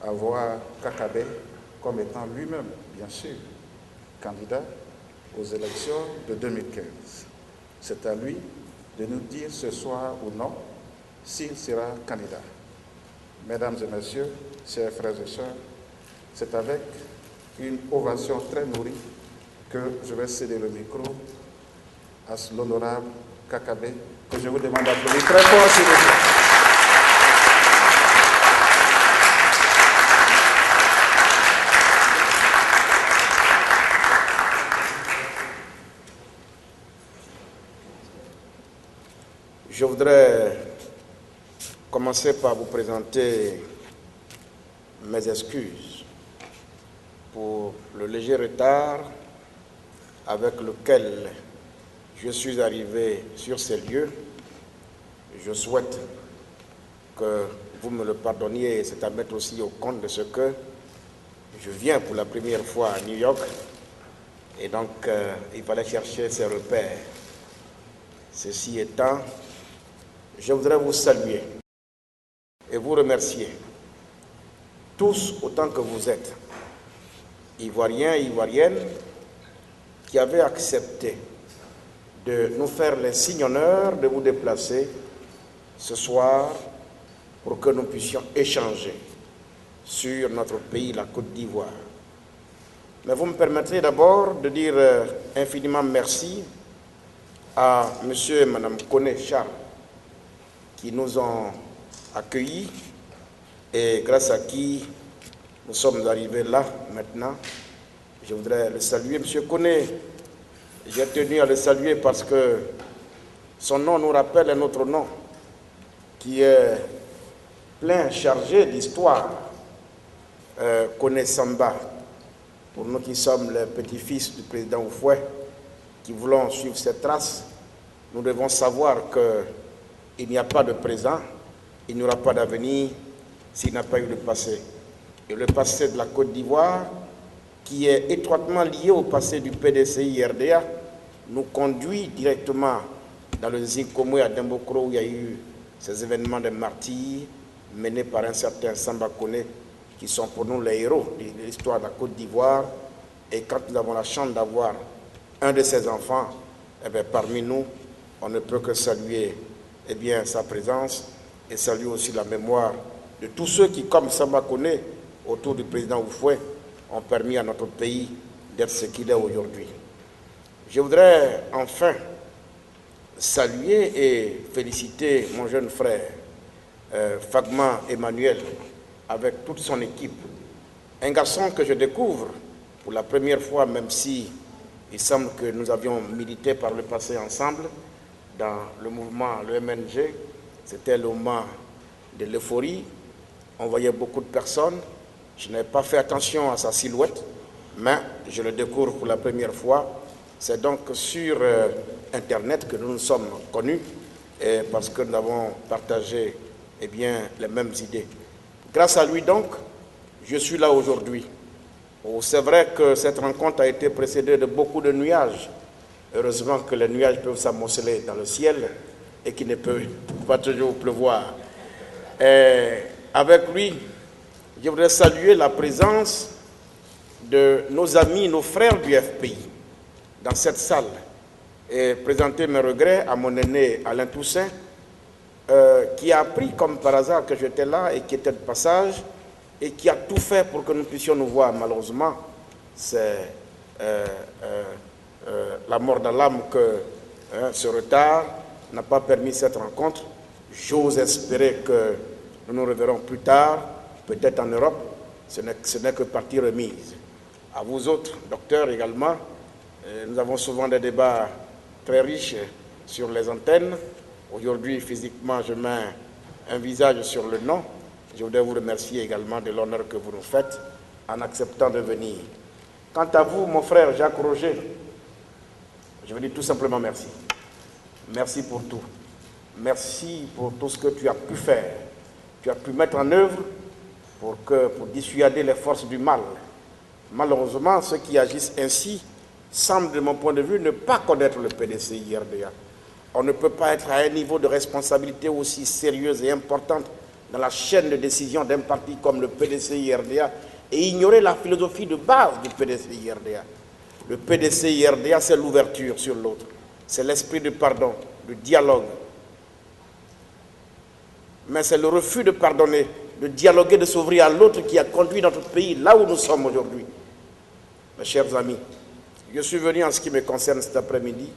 à voir Kakabe comme étant lui-même, bien sûr, candidat aux élections de 2015. C'est à lui de nous dire ce soir ou non s'il sera candidat. Mesdames et messieurs, chers frères et sœurs, c'est avec une ovation très nourrie que je vais céder le micro à l'honorable Kakabe, que je vous demande d'applaudir très fort, s'il vous plaît. Je voudrais commencer par vous présenter mes excuses pour le léger retard avec lequel je suis arrivé sur ces lieux. Je souhaite que vous me le pardonniez, c'est à mettre aussi au compte de ce que je viens pour la première fois à New York et donc il fallait chercher ses repères. Ceci étant, je voudrais vous saluer et vous remercier, tous autant que vous êtes, Ivoiriens et Ivoiriennes, qui avez accepté de nous faire l'insigne honneur de vous déplacer ce soir pour que nous puissions échanger sur notre pays, la Côte d'Ivoire. Mais vous me permettrez d'abord de dire infiniment merci à monsieur et madame Koné Charles, qui nous ont accueillis et grâce à qui nous sommes arrivés là maintenant. Je voudrais le saluer. Monsieur Koné, j'ai tenu à le saluer parce que son nom nous rappelle un autre nom qui est plein, chargé d'histoire. Koné Samba, pour nous qui sommes les petits-fils du président Houphouët, qui voulons suivre ses traces, nous devons savoir qu'il n'y a pas de présent, il n'y aura pas d'avenir s'il n'a pas eu de passé. Et le passé de la Côte d'Ivoire, qui est étroitement lié au passé du PDCI-RDA, nous conduit directement dans le Zinkomwe à Dembokro, où il y a eu ces événements de martyrs menés par un certain Samba Koné, qui sont pour nous les héros de l'histoire de la Côte d'Ivoire. Et quand nous avons la chance d'avoir un de ses enfants, eh bien, parmi nous, on ne peut que saluer sa présence et saluer aussi la mémoire de tous ceux qui, comme Samba Koné, autour du président Houphouët, ont permis à notre pays d'être ce qu'il est aujourd'hui. Je voudrais enfin saluer et féliciter mon jeune frère, Fagma Emmanuel, avec toute son équipe. Un garçon que je découvre pour la première fois, même si il semble que nous avions milité par le passé ensemble dans le mouvement, le MNG. C'était le moment de l'euphorie. On voyait beaucoup de personnes. Je n'avais pas fait attention à sa silhouette, mais je le découvre pour la première fois. C'est donc sur Internet que nous nous sommes connus, parce que nous avons partagé les mêmes idées. Grâce à lui donc, je suis là aujourd'hui. Oh, c'est vrai que cette rencontre a été précédée de beaucoup de nuages. Heureusement que les nuages peuvent s'amonceler dans le ciel et qu'il ne peut pas toujours pleuvoir. Avec lui, je voudrais saluer la présence de nos amis, nos frères du FPI dans cette salle et présenter mes regrets à mon aîné Alain Toussaint, qui a appris comme par hasard que j'étais là et qui était de passage et qui a tout fait pour que nous puissions nous voir. Malheureusement, c'est la mort dans l'âme que ce retard n'a pas permis cette rencontre. J'ose espérer que nous nous reverrons plus tard, peut-être en Europe. Ce n'est que partie remise. À vous autres, docteurs également, nous avons souvent des débats très riches sur les antennes. Aujourd'hui, physiquement, je mets un visage sur le nom. Je voudrais vous remercier également de l'honneur que vous nous faites en acceptant de venir. Quant à vous, mon frère Jacques Roger, je veux dire tout simplement merci. Merci pour tout. Merci pour tout ce que tu as pu faire. Tu as pu mettre en œuvre pour dissuader les forces du mal. Malheureusement, ceux qui agissent ainsi semblent, de mon point de vue, ne pas connaître le PDCI-RDA. On ne peut pas être à un niveau de responsabilité aussi sérieuse et importante dans la chaîne de décision d'un parti comme le PDC-IRDA et ignorer la philosophie de base du PDC-IRDA. Le PDC-IRDA, c'est l'ouverture sur l'autre, c'est l'esprit de pardon, de dialogue. Mais c'est le refus de pardonner, de dialoguer, de s'ouvrir à l'autre qui a conduit notre pays là où nous sommes aujourd'hui. Mes chers amis, je suis venu en ce qui me concerne cet après-midi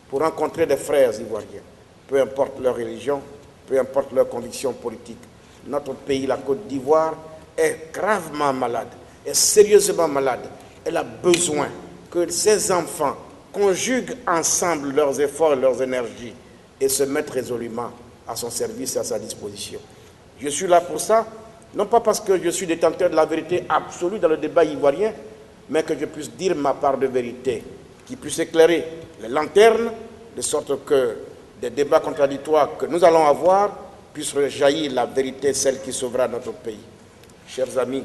pour rencontrer des frères ivoiriens, peu importe leur religion, peu importe leurs convictions politiques. Notre pays, la Côte d'Ivoire, est gravement malade, est sérieusement malade. Elle a besoin que ces enfants conjuguent ensemble leurs efforts, leurs énergies et se mettent résolument à son service et à sa disposition. Je suis là pour ça, non pas parce que je suis détenteur de la vérité absolue dans le débat ivoirien, mais que je puisse dire ma part de vérité, qui puisse éclairer les lanternes, de sorte que des débats contradictoires que nous allons avoir puissent rejaillir la vérité, celle qui sauvera notre pays. Chers amis,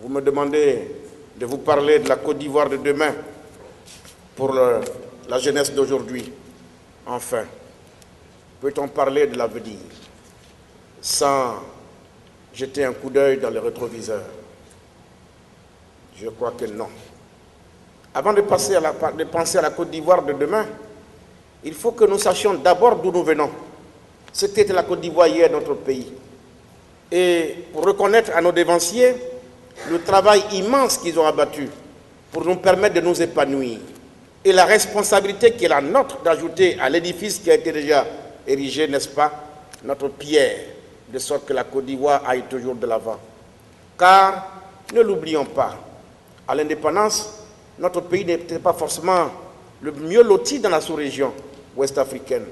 vous me demandez de vous parler de la Côte d'Ivoire de demain pour la jeunesse d'aujourd'hui. Enfin, peut-on parler de l'avenir sans jeter un coup d'œil dans le rétroviseur? Je crois que non. Avant de penser à la Côte d'Ivoire de demain, il faut que nous sachions d'abord d'où nous venons. Ce qu'était la Côte d'Ivoire hier, notre pays. Et pour reconnaître à nos dévanciers le travail immense qu'ils ont abattu pour nous permettre de nous épanouir. Et la responsabilité qui est la nôtre d'ajouter à l'édifice qui a été déjà érigé, n'est-ce pas, notre pierre, de sorte que la Côte d'Ivoire aille toujours de l'avant. Car, ne l'oublions pas, à l'indépendance, notre pays n'était pas forcément le mieux loti dans la sous-région ouest-africaine.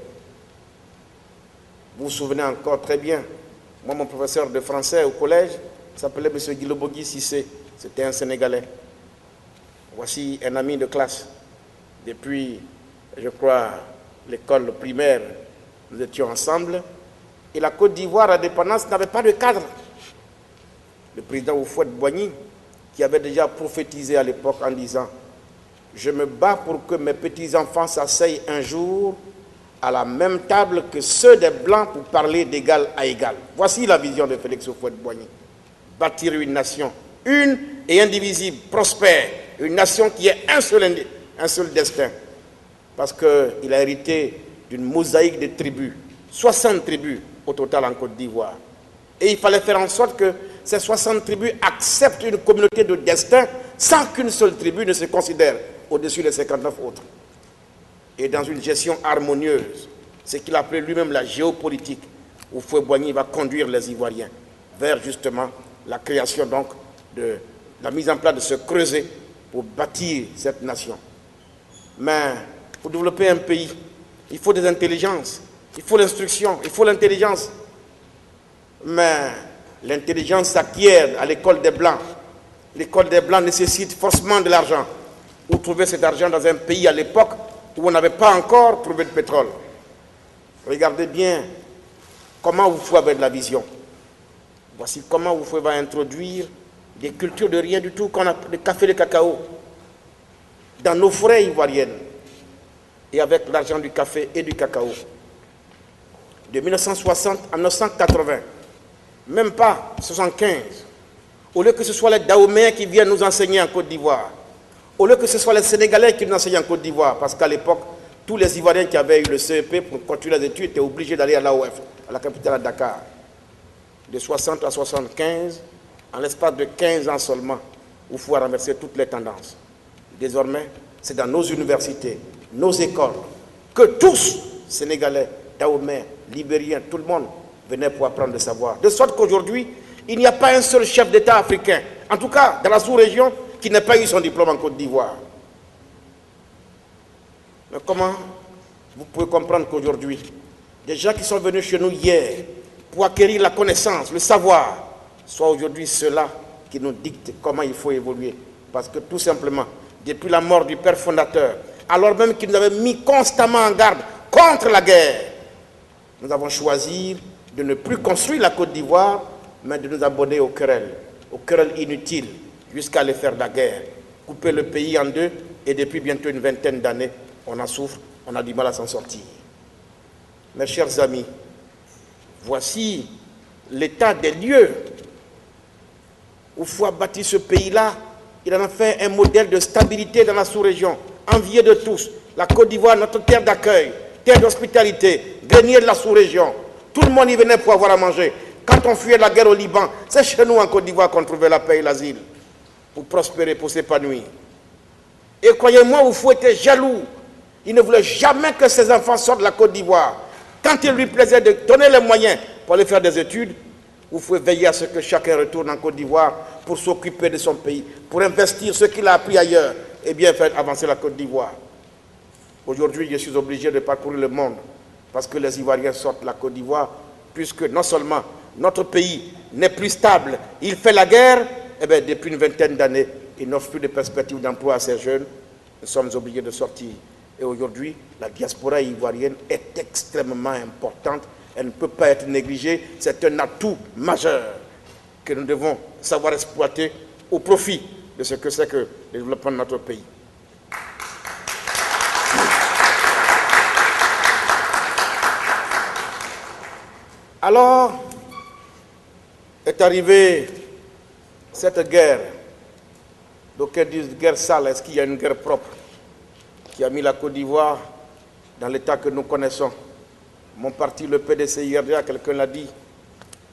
Vous vous souvenez encore très bien, moi, mon professeur de français au collège s'appelait M. Guilobogui Cissé, c'était un Sénégalais. Voici un ami de classe. Depuis, je crois, l'école primaire, nous étions ensemble. Et la Côte d'Ivoire, à l'indépendance, n'avait pas de cadre. Le président Houphouët-Boigny, qui avait déjà prophétisé à l'époque en disant « Je me bats pour que mes petits-enfants s'asseyent un jour à la même table que ceux des Blancs pour parler d'égal à égal. » Voici la vision de Félix Houphouët-Boigny. Bâtir une nation, une et indivisible, prospère, une nation qui ait un seul destin. Parce qu'il a hérité d'une mosaïque de tribus, 60 tribus au total en Côte d'Ivoire. Et il fallait faire en sorte que ces 60 tribus acceptent une communauté de destin sans qu'une seule tribu ne se considère au-dessus des 59 autres. Et dans une gestion harmonieuse, ce qu'il appelait lui-même la géopolitique, où Houphouët-Boigny va conduire les Ivoiriens vers justement la création donc de la mise en place de ce creuset pour bâtir cette nation. Mais pour développer un pays, il faut des intelligences, il faut l'instruction, il faut l'intelligence. Mais l'intelligence s'acquiert à l'école des Blancs. L'école des Blancs nécessite forcément de l'argent. Où trouver cet argent dans un pays à l'époque où on n'avait pas encore trouvé de pétrole? Regardez bien comment Houphouët avait de la vision. Voici comment Houphouët va introduire des cultures de rien du tout, qu'on a de café et de cacao, dans nos forêts ivoiriennes, et avec l'argent du café et du cacao. De 1960 à 1980, même pas 75, au lieu que ce soit les Dahoméens qui viennent nous enseigner en Côte d'Ivoire, au lieu que ce soit les Sénégalais qui nous enseignent en Côte d'Ivoire, parce qu'à l'époque, tous les Ivoiriens qui avaient eu le CEP pour continuer les études étaient obligés d'aller à l'AOF, à la capitale à Dakar. De 60 à 75, en l'espace de 15 ans seulement, il faut renverser toutes les tendances. Désormais, c'est dans nos universités, nos écoles, que tous, Sénégalais, Dahoméens, Libériens, tout le monde, venaient pour apprendre le savoir. De sorte qu'aujourd'hui, il n'y a pas un seul chef d'État africain, en tout cas dans la sous-région, qui n'ait pas eu son diplôme en Côte d'Ivoire. Mais comment vous pouvez comprendre qu'aujourd'hui, des gens qui sont venus chez nous hier pour acquérir la connaissance, le savoir, soient aujourd'hui ceux-là qui nous dictent comment il faut évoluer? Parce que tout simplement, depuis la mort du père fondateur, alors même qu'il nous avait mis constamment en garde contre la guerre, nous avons choisi de ne plus construire la Côte d'Ivoire, mais de nous abonner aux querelles inutiles, jusqu'à aller faire la guerre, couper le pays en deux, et depuis bientôt une vingtaine d'années, on en souffre, on a du mal à s'en sortir. Mes chers amis, voici l'état des lieux. Oufou a bâti ce pays-là, il en a fait un modèle de stabilité dans la sous-région, envié de tous. La Côte d'Ivoire, notre terre d'accueil, terre d'hospitalité, grenier de la sous-région. Tout le monde y venait pour avoir à manger. Quand on fuyait la guerre au Liban, c'est chez nous en Côte d'Ivoire qu'on trouvait la paix et l'asile, pour prospérer, pour s'épanouir. Et croyez-moi, Oufou était jaloux. Il ne voulait jamais que ses enfants sortent de la Côte d'Ivoire. Quand il lui plaisait de donner les moyens pour aller faire des études, vous pouvez veiller à ce que chacun retourne en Côte d'Ivoire pour s'occuper de son pays, pour investir ce qu'il a appris ailleurs et bien faire avancer la Côte d'Ivoire. Aujourd'hui, je suis obligé de parcourir le monde parce que les Ivoiriens sortent de la Côte d'Ivoire, puisque non seulement notre pays n'est plus stable, il fait la guerre, et bien depuis une vingtaine d'années, il n'offre plus de perspectives d'emploi à ces jeunes. Nous sommes obligés de sortir. Et aujourd'hui, la diaspora ivoirienne est extrêmement importante. Elle ne peut pas être négligée. C'est un atout majeur que nous devons savoir exploiter au profit de ce que c'est que le développement de notre pays. Alors, est arrivée cette guerre. D'aucuns disent guerre sale. Est-ce qu'il y a une guerre propre qui a mis la Côte d'Ivoire dans l'état que nous connaissons? Mon parti, le PDCI-RDA, quelqu'un l'a dit.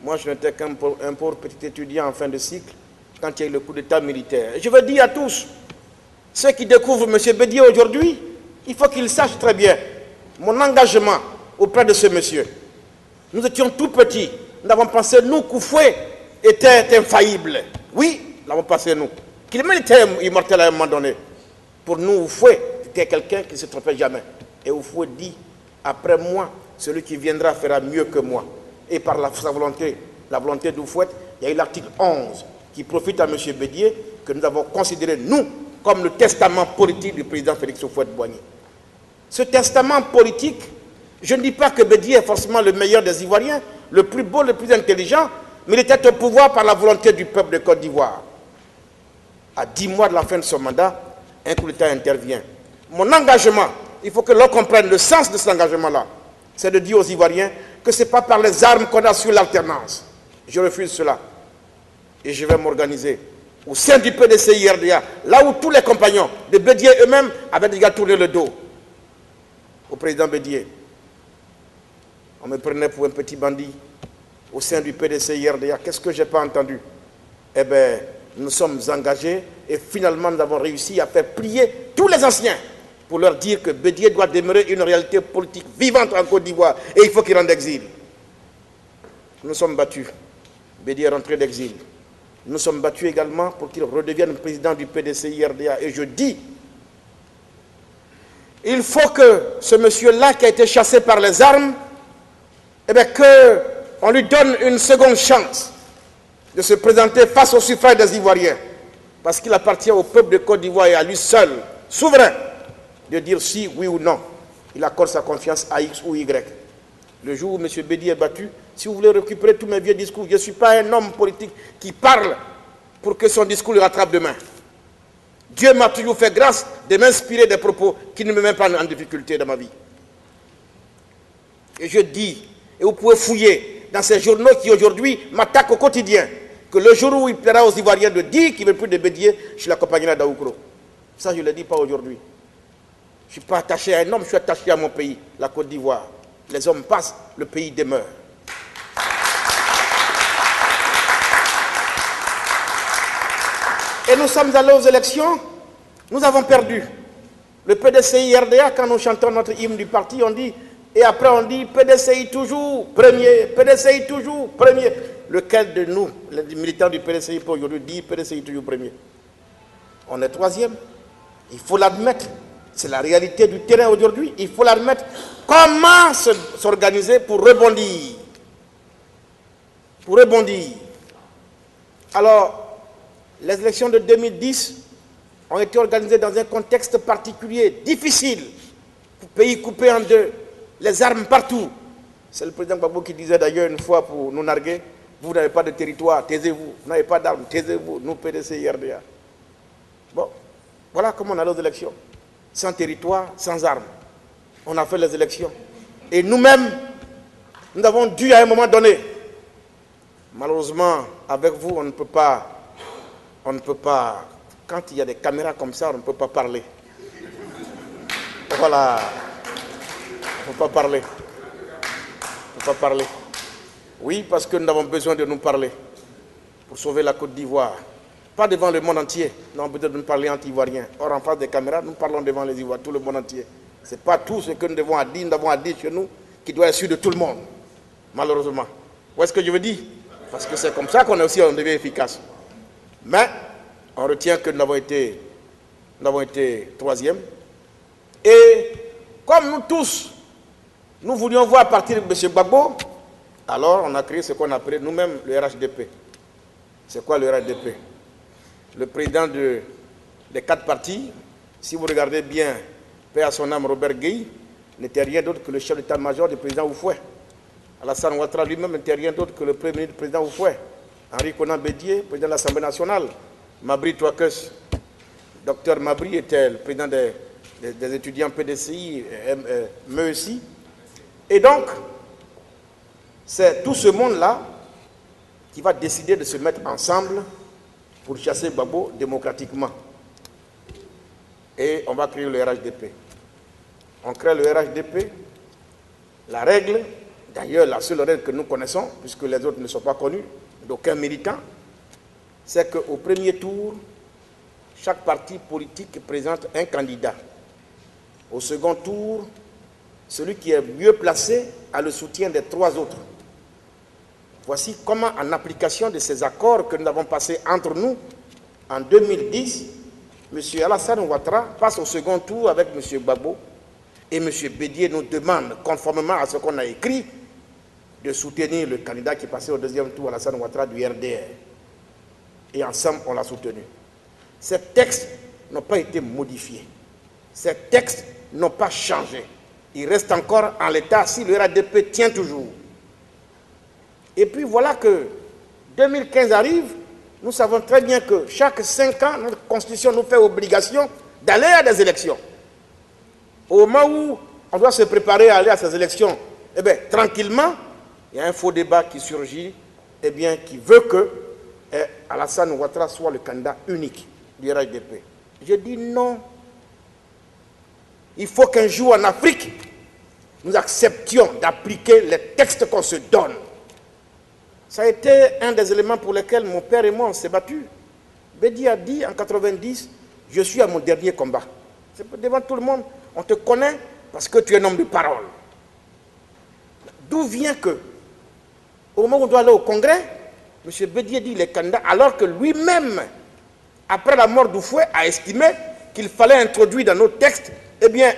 Moi, je n'étais qu'un pauvre petit étudiant en fin de cycle quand il y a eu le coup d'état militaire. Et je veux dire à tous, ceux qui découvrent M. Bédié aujourd'hui, il faut qu'ils sachent très bien mon engagement auprès de ce monsieur. Nous étions tout petits. Nous avons pensé, nous, qu'Oufoué était infaillible. Oui, nous l'avons pensé, nous. Qu'il même était immortel à un moment donné. Pour nous, Oufoué était quelqu'un qui ne se trompait jamais. Et Oufoué dit, après moi, celui qui viendra fera mieux que moi. Et par sa volonté, la volonté d'Oufoué, il y a eu l'article 11 qui profite à M. Bédié, que nous avons considéré, nous, comme le testament politique du président Félix Houphouët-Boigny. Ce testament politique, je ne dis pas que Bédié est forcément le meilleur des Ivoiriens, le plus beau, le plus intelligent, mais il était au pouvoir par la volonté du peuple de Côte d'Ivoire. À 10 mois de la fin de son mandat, un coup d'État intervient. Mon engagement, il faut que l'on comprenne le sens de cet engagement-là, c'est de dire aux Ivoiriens que ce n'est pas par les armes qu'on assure l'alternance. Je refuse cela. Et je vais m'organiser au sein du PDCI-RDA, là où tous les compagnons de Bédié eux-mêmes avaient déjà tourné le dos au président Bédié. On me prenait pour un petit bandit au sein du PDCI-RDA. Qu'est-ce que je n'ai pas entendu? Eh bien, nous sommes engagés et finalement nous avons réussi à faire plier tous les anciens pour leur dire que Bédié doit demeurer une réalité politique vivante en Côte d'Ivoire et il faut qu'il rende exil. Nous sommes battus. Bédié est rentré d'exil. Nous sommes battus également pour qu'il redevienne président du PDCI-RDA. Et je dis, il faut que ce monsieur-là qui a été chassé par les armes, eh bien, qu'on lui donne une seconde chance de se présenter face au suffrage des Ivoiriens. Parce qu'il appartient au peuple de Côte d'Ivoire et à lui seul, souverain, de dire si, oui ou non. Il accorde sa confiance à X ou Y. Le jour où M. Bédié est battu, si vous voulez récupérer tous mes vieux discours, je ne suis pas un homme politique qui parle pour que son discours le rattrape demain. Dieu m'a toujours fait grâce de m'inspirer des propos qui ne me mettent pas en difficulté dans ma vie. Et je dis, et vous pouvez fouiller dans ces journaux qui aujourd'hui m'attaquent au quotidien, que le jour où il plaira aux Ivoiriens de dire qu'ils ne veulent plus de Bédié, je l'accompagnerai d'Aoukro. Ça, je ne le dis pas aujourd'hui. Je ne suis pas attaché à un homme, je suis attaché à mon pays, la Côte d'Ivoire. Les hommes passent, le pays demeure. Et nous sommes allés aux élections, nous avons perdu. Le PDCI-RDA, quand nous chantons notre hymne du parti, on dit, et après on dit, PDCI toujours premier, PDCI toujours premier. Lequel de nous, les militants du PDCI, peut aujourd'hui dire PDCI toujours premier? On est troisième, il faut l'admettre. C'est la réalité du terrain aujourd'hui, il faut l'admettre. Comment s'organiser pour rebondir? Pour rebondir. Alors, les élections de 2010 ont été organisées dans un contexte particulier, difficile. Pays coupé en deux, les armes partout. C'est le président Gbagbo qui disait d'ailleurs une fois pour nous narguer, vous n'avez pas de territoire, taisez-vous. Vous n'avez pas d'armes, taisez-vous. Nous, PDC, RDA. Bon, voilà comment on allait aux élections. Sans territoire, sans armes. On a fait les élections. Et nous-mêmes, nous avons dû à un moment donné Malheureusement, avec vous, on ne peut pas, quand il y a des caméras comme ça, on ne peut pas parler. Voilà, on ne peut pas parler. On ne peut pas parler. Oui, parce que nous avons besoin de nous parler pour sauver la Côte d'Ivoire. Pas devant le monde entier, nous avons besoin de nous parler anti-ivoiriens. Or, en face des caméras, nous parlons devant les Ivoiriens, tout le monde entier. Ce n'est pas tout ce que nous avons à dire chez nous qui doit être sûr de tout le monde, malheureusement. Où est-ce que je veux dire? Parce que c'est comme ça qu'on devient efficace. Mais on retient que nous avons été troisième. Et comme nous tous, nous voulions voir partir M. Gbagbo, alors on a créé ce qu'on appelait nous-mêmes le RHDP. C'est quoi le RHDP? Le président des 4 partis, si vous regardez bien, paix à son âme, Robert Gueye, n'était rien d'autre que le chef d'état-major du président Houphouët. Alassane Ouattara lui-même n'était rien d'autre que le premier ministre du président Houphouët. Henri Konan Bédié, président de l'Assemblée nationale. Mabry Touakes, docteur Mabry était le président des étudiants PDCI, MESI. Et donc, c'est tout ce monde-là qui va décider de se mettre ensemble pour chasser Gbagbo démocratiquement. Et on va créer le RHDP. On crée le RHDP. La règle, d'ailleurs la seule règle que nous connaissons, puisque les autres ne sont pas connus, d'aucun militant, c'est qu'au premier tour, chaque parti politique présente un candidat. Au second tour, celui qui est mieux placé a le soutien des 3 autres. Voici comment, en application de ces accords que nous avons passés entre nous, en 2010, M. Alassane Ouattara passe au second tour avec M. Gbagbo et M. Bédié nous demande, conformément à ce qu'on a écrit, de soutenir le candidat qui passait au deuxième tour, Alassane Ouattara du RDR. Et ensemble, on l'a soutenu. Ces textes n'ont pas été modifiés. Ces textes n'ont pas changé. Ils restent encore en l'état si le RADP tient toujours. Et puis voilà que 2015 arrive, nous savons très bien que chaque 5 ans, notre constitution nous fait obligation d'aller à des élections. Au moment où on doit se préparer à aller à ces élections, eh bien, tranquillement, il y a un faux débat qui surgit, eh bien, qui veut que Alassane Ouattara soit le candidat unique du RHDP. Je dis non. Il faut qu'un jour en Afrique, nous acceptions d'appliquer les textes qu'on se donne. Ça a été un des éléments pour lesquels mon père et moi on s'est battus. Bédié a dit en 90, je suis à mon dernier combat. C'est devant tout le monde. On te connaît parce que tu es un homme de parole. D'où vient que, au moment où on doit aller au Congrès, M. Bédié dit les candidats, alors que lui-même, après la mort d'Houphouët, a estimé qu'il fallait introduire dans nos textes eh bien,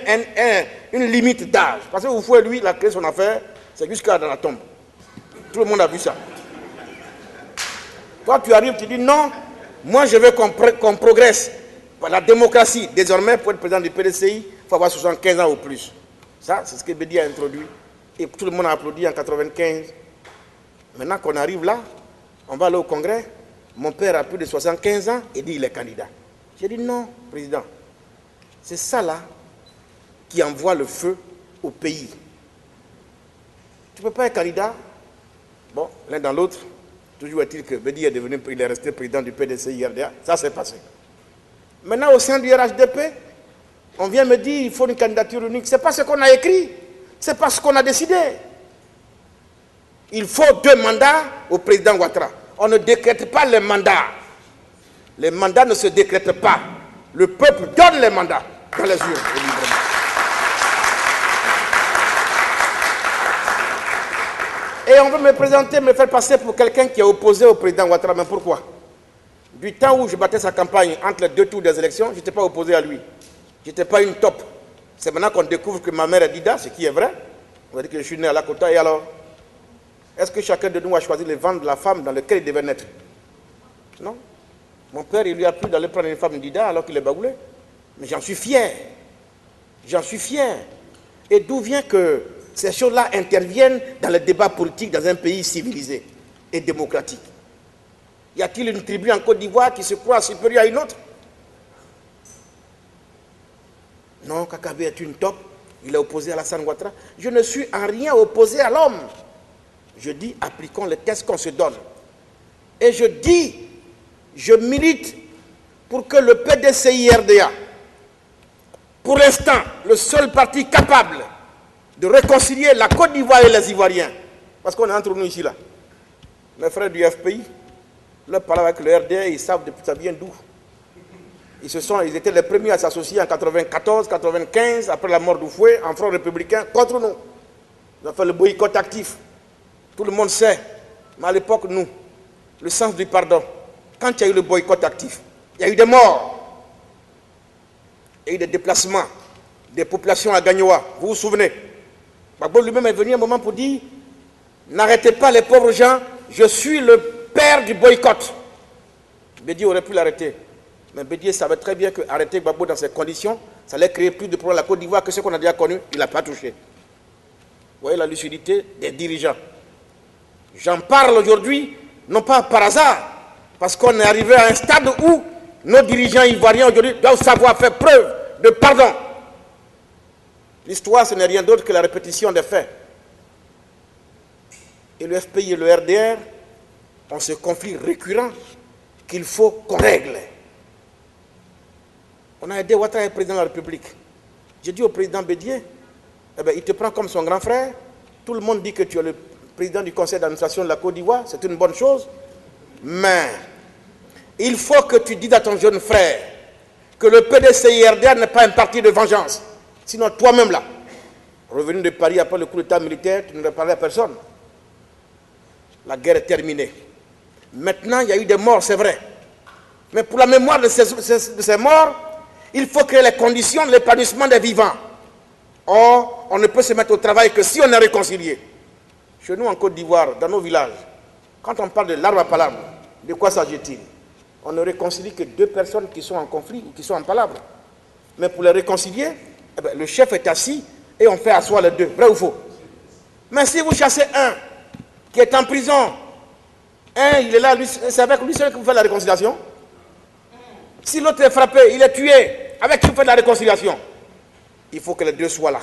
une limite d'âge. Parce que Houphouët, lui, il a créé son affaire, c'est jusqu'à dans la tombe. Tout le monde a vu ça. Toi, tu arrives, tu dis non, moi je veux qu'on progresse. La démocratie, désormais, pour être président du PDCI, il faut avoir 75 ans ou plus. Ça, c'est ce que Bédié a introduit. Et tout le monde a applaudi en 95. Maintenant qu'on arrive là, on va aller au Congrès. Mon père a plus de 75 ans et dit il est candidat. J'ai dit non, président. C'est ça là qui envoie le feu au pays. Tu ne peux pas être candidat. Bon, l'un dans l'autre, toujours est-il que Bédié il est resté président du PDCI RDA. Ça s'est passé. Maintenant, au sein du RHDP, on vient me dire qu'il faut une candidature unique. Ce n'est pas ce qu'on a écrit. C'est pas ce qu'on a décidé. Il faut 2 mandats au président Ouattara. On ne décrète pas les mandats. Les mandats ne se décrètent pas. Le peuple donne les mandats dans les urnes. Et on veut me présenter, me faire passer pour quelqu'un qui est opposé au président Ouattara. Mais pourquoi? Du temps où je battais sa campagne entre les 2 tours des élections, je n'étais pas opposé à lui. Je n'étais pas une top. C'est maintenant qu'on découvre que ma mère est Dida, ce qui est vrai. On va dire que je suis né à Lakota, et alors? Est-ce que chacun de nous a choisi le ventre de la femme dans lequel il devait naître? Non. Mon père, il lui a plu d'aller prendre une femme Dida alors qu'il est bagoulé. Mais j'en suis fier. J'en suis fier. Et d'où vient que ces choses-là interviennent dans le débat politique dans un pays civilisé et démocratique? Y a-t-il une tribu en Côte d'Ivoire qui se croit supérieure à une autre? Non, Kakabe est une top. Il est opposé à Alassane Ouattara. Je ne suis en rien opposé à l'homme. Je dis, appliquons les tests qu'on se donne. Et je dis, je milite pour que le PDCI-RDA, pour l'instant, le seul parti capable de réconcilier la Côte d'Ivoire et les Ivoiriens, parce qu'on est entre nous ici là, mes frères du FPI, leur parlent avec le RDA, ils savent depuis ça vient d'où. Ils étaient les premiers à s'associer en 94, 95, après la mort d'Oufoué, en front républicain, contre nous. Ils ont fait le boycott actif. Tout le monde sait. Mais à l'époque, nous, le sens du pardon, quand il y a eu le boycott actif, il y a eu des morts, il y a eu des déplacements, des populations à Gagnoa. Vous vous souvenez? Gbagbo lui-même est venu un moment pour dire, n'arrêtez pas les pauvres gens, je suis le père du boycott. Bédié aurait pu l'arrêter. Mais Bédié savait très bien qu'arrêter Gbagbo dans ces conditions, ça allait créer plus de problèmes à la Côte d'Ivoire que ce qu'on a déjà connu, il n'a pas touché. Vous voyez la lucidité des dirigeants. J'en parle aujourd'hui, non pas par hasard, parce qu'on est arrivé à un stade où nos dirigeants ivoiriens aujourd'hui doivent savoir faire preuve de pardon. L'histoire, ce n'est rien d'autre que la répétition des faits. Et le FPI et le RDR ont ce conflit récurrent qu'il faut qu'on règle. On a aidé Ouattara être président de la République. J'ai dit au président Bédié, eh bien, il te prend comme son grand frère. Tout le monde dit que tu es le président du conseil d'administration de la Côte d'Ivoire, c'est une bonne chose. Mais il faut que tu dises à ton jeune frère que le PDCI-RDA n'est pas un parti de vengeance. Sinon, toi-même là, revenu de Paris après le coup d'état militaire, tu ne réparais à personne. La guerre est terminée. Maintenant, il y a eu des morts, c'est vrai. Mais pour la mémoire de ces morts, il faut créer les conditions de l'épanouissement des vivants. Or, on ne peut se mettre au travail que si on est réconcilié. Chez nous, en Côte d'Ivoire, dans nos villages, quand on parle de l'arbre à palabre, de quoi s'agit-il? On ne réconcilie que deux personnes qui sont en conflit ou qui sont en palabre. Mais pour les réconcilier, eh bien, le chef est assis et on fait asseoir les deux. Vrai ou faux? Mais si vous chassez un qui est en prison, un, il est là, c'est avec lui seul que vous faites la réconciliation. Si l'autre est frappé, il est tué, avec qui vous faites la réconciliation? Il faut que les deux soient là.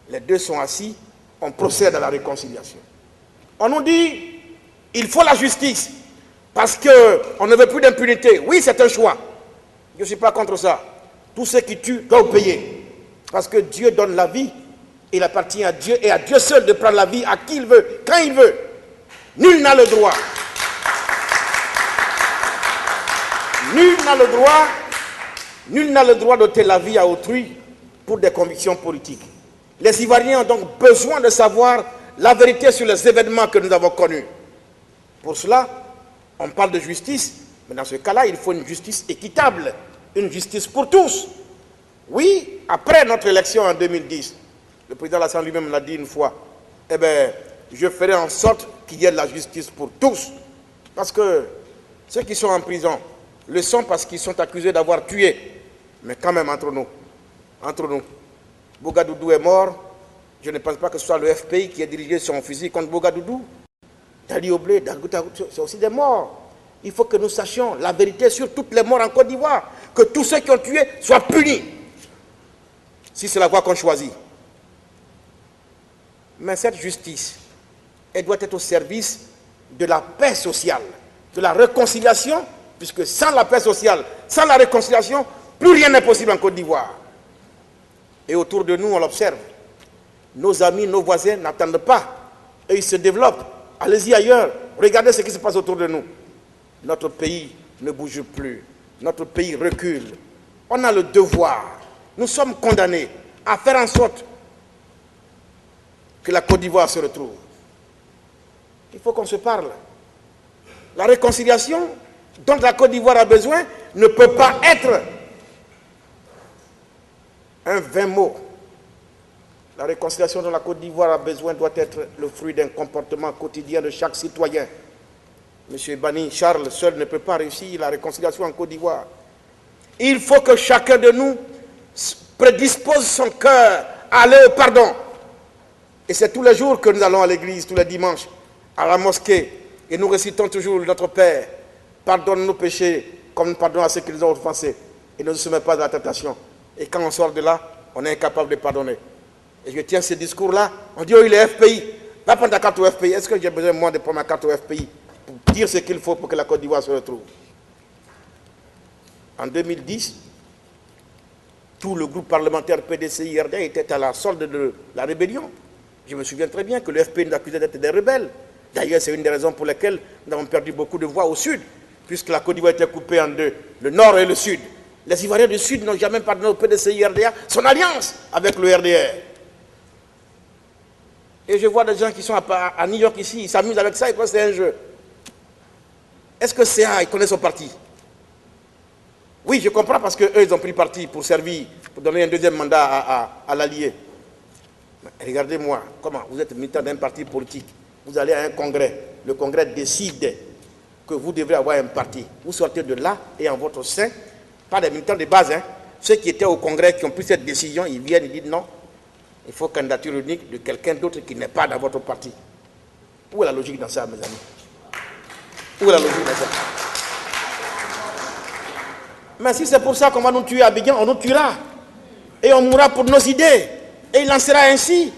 Les deux sont assis, on procède à la réconciliation. On nous dit, il faut la justice, parce qu'on ne veut plus d'impunité. Oui, c'est un choix. Je ne suis pas contre ça. Tous ceux qui tuent doivent payer. Parce que Dieu donne la vie, il appartient à Dieu, et à Dieu seul de prendre la vie à qui il veut, quand il veut. Nul n'a le droit. Nul n'a le droit d'ôter la vie à autrui pour des convictions politiques. Les Ivoiriens ont donc besoin de savoir la vérité sur les événements que nous avons connus. Pour cela, on parle de justice, mais dans ce cas-là, il faut une justice équitable, une justice pour tous. Oui, après notre élection en 2010, le président Alassane lui-même l'a dit une fois, eh bien, je ferai en sorte qu'il y ait de la justice pour tous. Parce que ceux qui sont en prison le sont parce qu'ils sont accusés d'avoir tué. Mais quand même, entre nous, Bougadoudou est mort. Je ne pense pas que ce soit le FPI qui ait dirigé son fusil contre Bougadoudou. Dali Oblé, c'est aussi des morts. Il faut que nous sachions la vérité sur toutes les morts en Côte d'Ivoire. Que tous ceux qui ont tué soient punis. Si c'est la voie qu'on choisit. Mais cette justice, elle doit être au service de la paix sociale, de la réconciliation, puisque sans la paix sociale, sans la réconciliation, plus rien n'est possible en Côte d'Ivoire. Et autour de nous, on l'observe. Nos amis, nos voisins n'attendent pas. Et ils se développent. Allez-y ailleurs. Regardez ce qui se passe autour de nous. Notre pays ne bouge plus. Notre pays recule. On a le devoir. Nous sommes condamnés à faire en sorte que la Côte d'Ivoire se retrouve. Il faut qu'on se parle. La réconciliation dont la Côte d'Ivoire a besoin ne peut pas être un vain mot. La réconciliation dont la Côte d'Ivoire a besoin doit être le fruit d'un comportement quotidien de chaque citoyen. M. Bani Charles seul ne peut pas réussir la réconciliation en Côte d'Ivoire. Il faut que chacun de nous prédispose son cœur à aller au pardon. Et c'est tous les jours que nous allons à l'église, tous les dimanches, à la mosquée, et nous récitons toujours notre Père. Pardonne nos péchés comme nous pardonnons à ceux qui nous ont offensés. Et ne nous soumets pas à la tentation. Et quand on sort de là, on est incapable de pardonner. Et je tiens ce discours-là. On dit, oh, il est FPI. Va prendre ta carte au FPI. Est-ce que j'ai besoin, moi, de prendre ma carte au FPI dire ce qu'il faut pour que la Côte d'Ivoire se retrouve. En 2010, tout le groupe parlementaire PDCI-RDA était à la solde de la rébellion. Je me souviens très bien que le FPI nous accusait d'être des rebelles. D'ailleurs, c'est une des raisons pour lesquelles nous avons perdu beaucoup de voix au sud, puisque la Côte d'Ivoire était coupée en deux, le nord et le sud. Les Ivoiriens du sud n'ont jamais pardonné au PDCI-RDA son alliance avec le RDR. Et je vois des gens qui sont à New York ici, ils s'amusent avec ça, ils pensent que c'est un jeu. Est-ce que CA, ils connaissent son parti? Oui, je comprends parce qu'eux, ils ont pris parti pour servir, pour donner un deuxième mandat à l'allié. Regardez-moi, comment vous êtes militant d'un parti politique, vous allez à un congrès, le congrès décide que vous devrez avoir un parti. Vous sortez de là et en votre sein, pas des militants de base, hein, ceux qui étaient au congrès, qui ont pris cette décision, ils viennent, ils disent non, il faut candidature unique de quelqu'un d'autre qui n'est pas dans votre parti. Où est la logique dans ça, mes amis? Où est la logique dans ça? Mais si c'est pour ça qu'on va nous tuer à Abidjan, on nous tuera. Et on mourra pour nos idées. Et il en sera ainsi.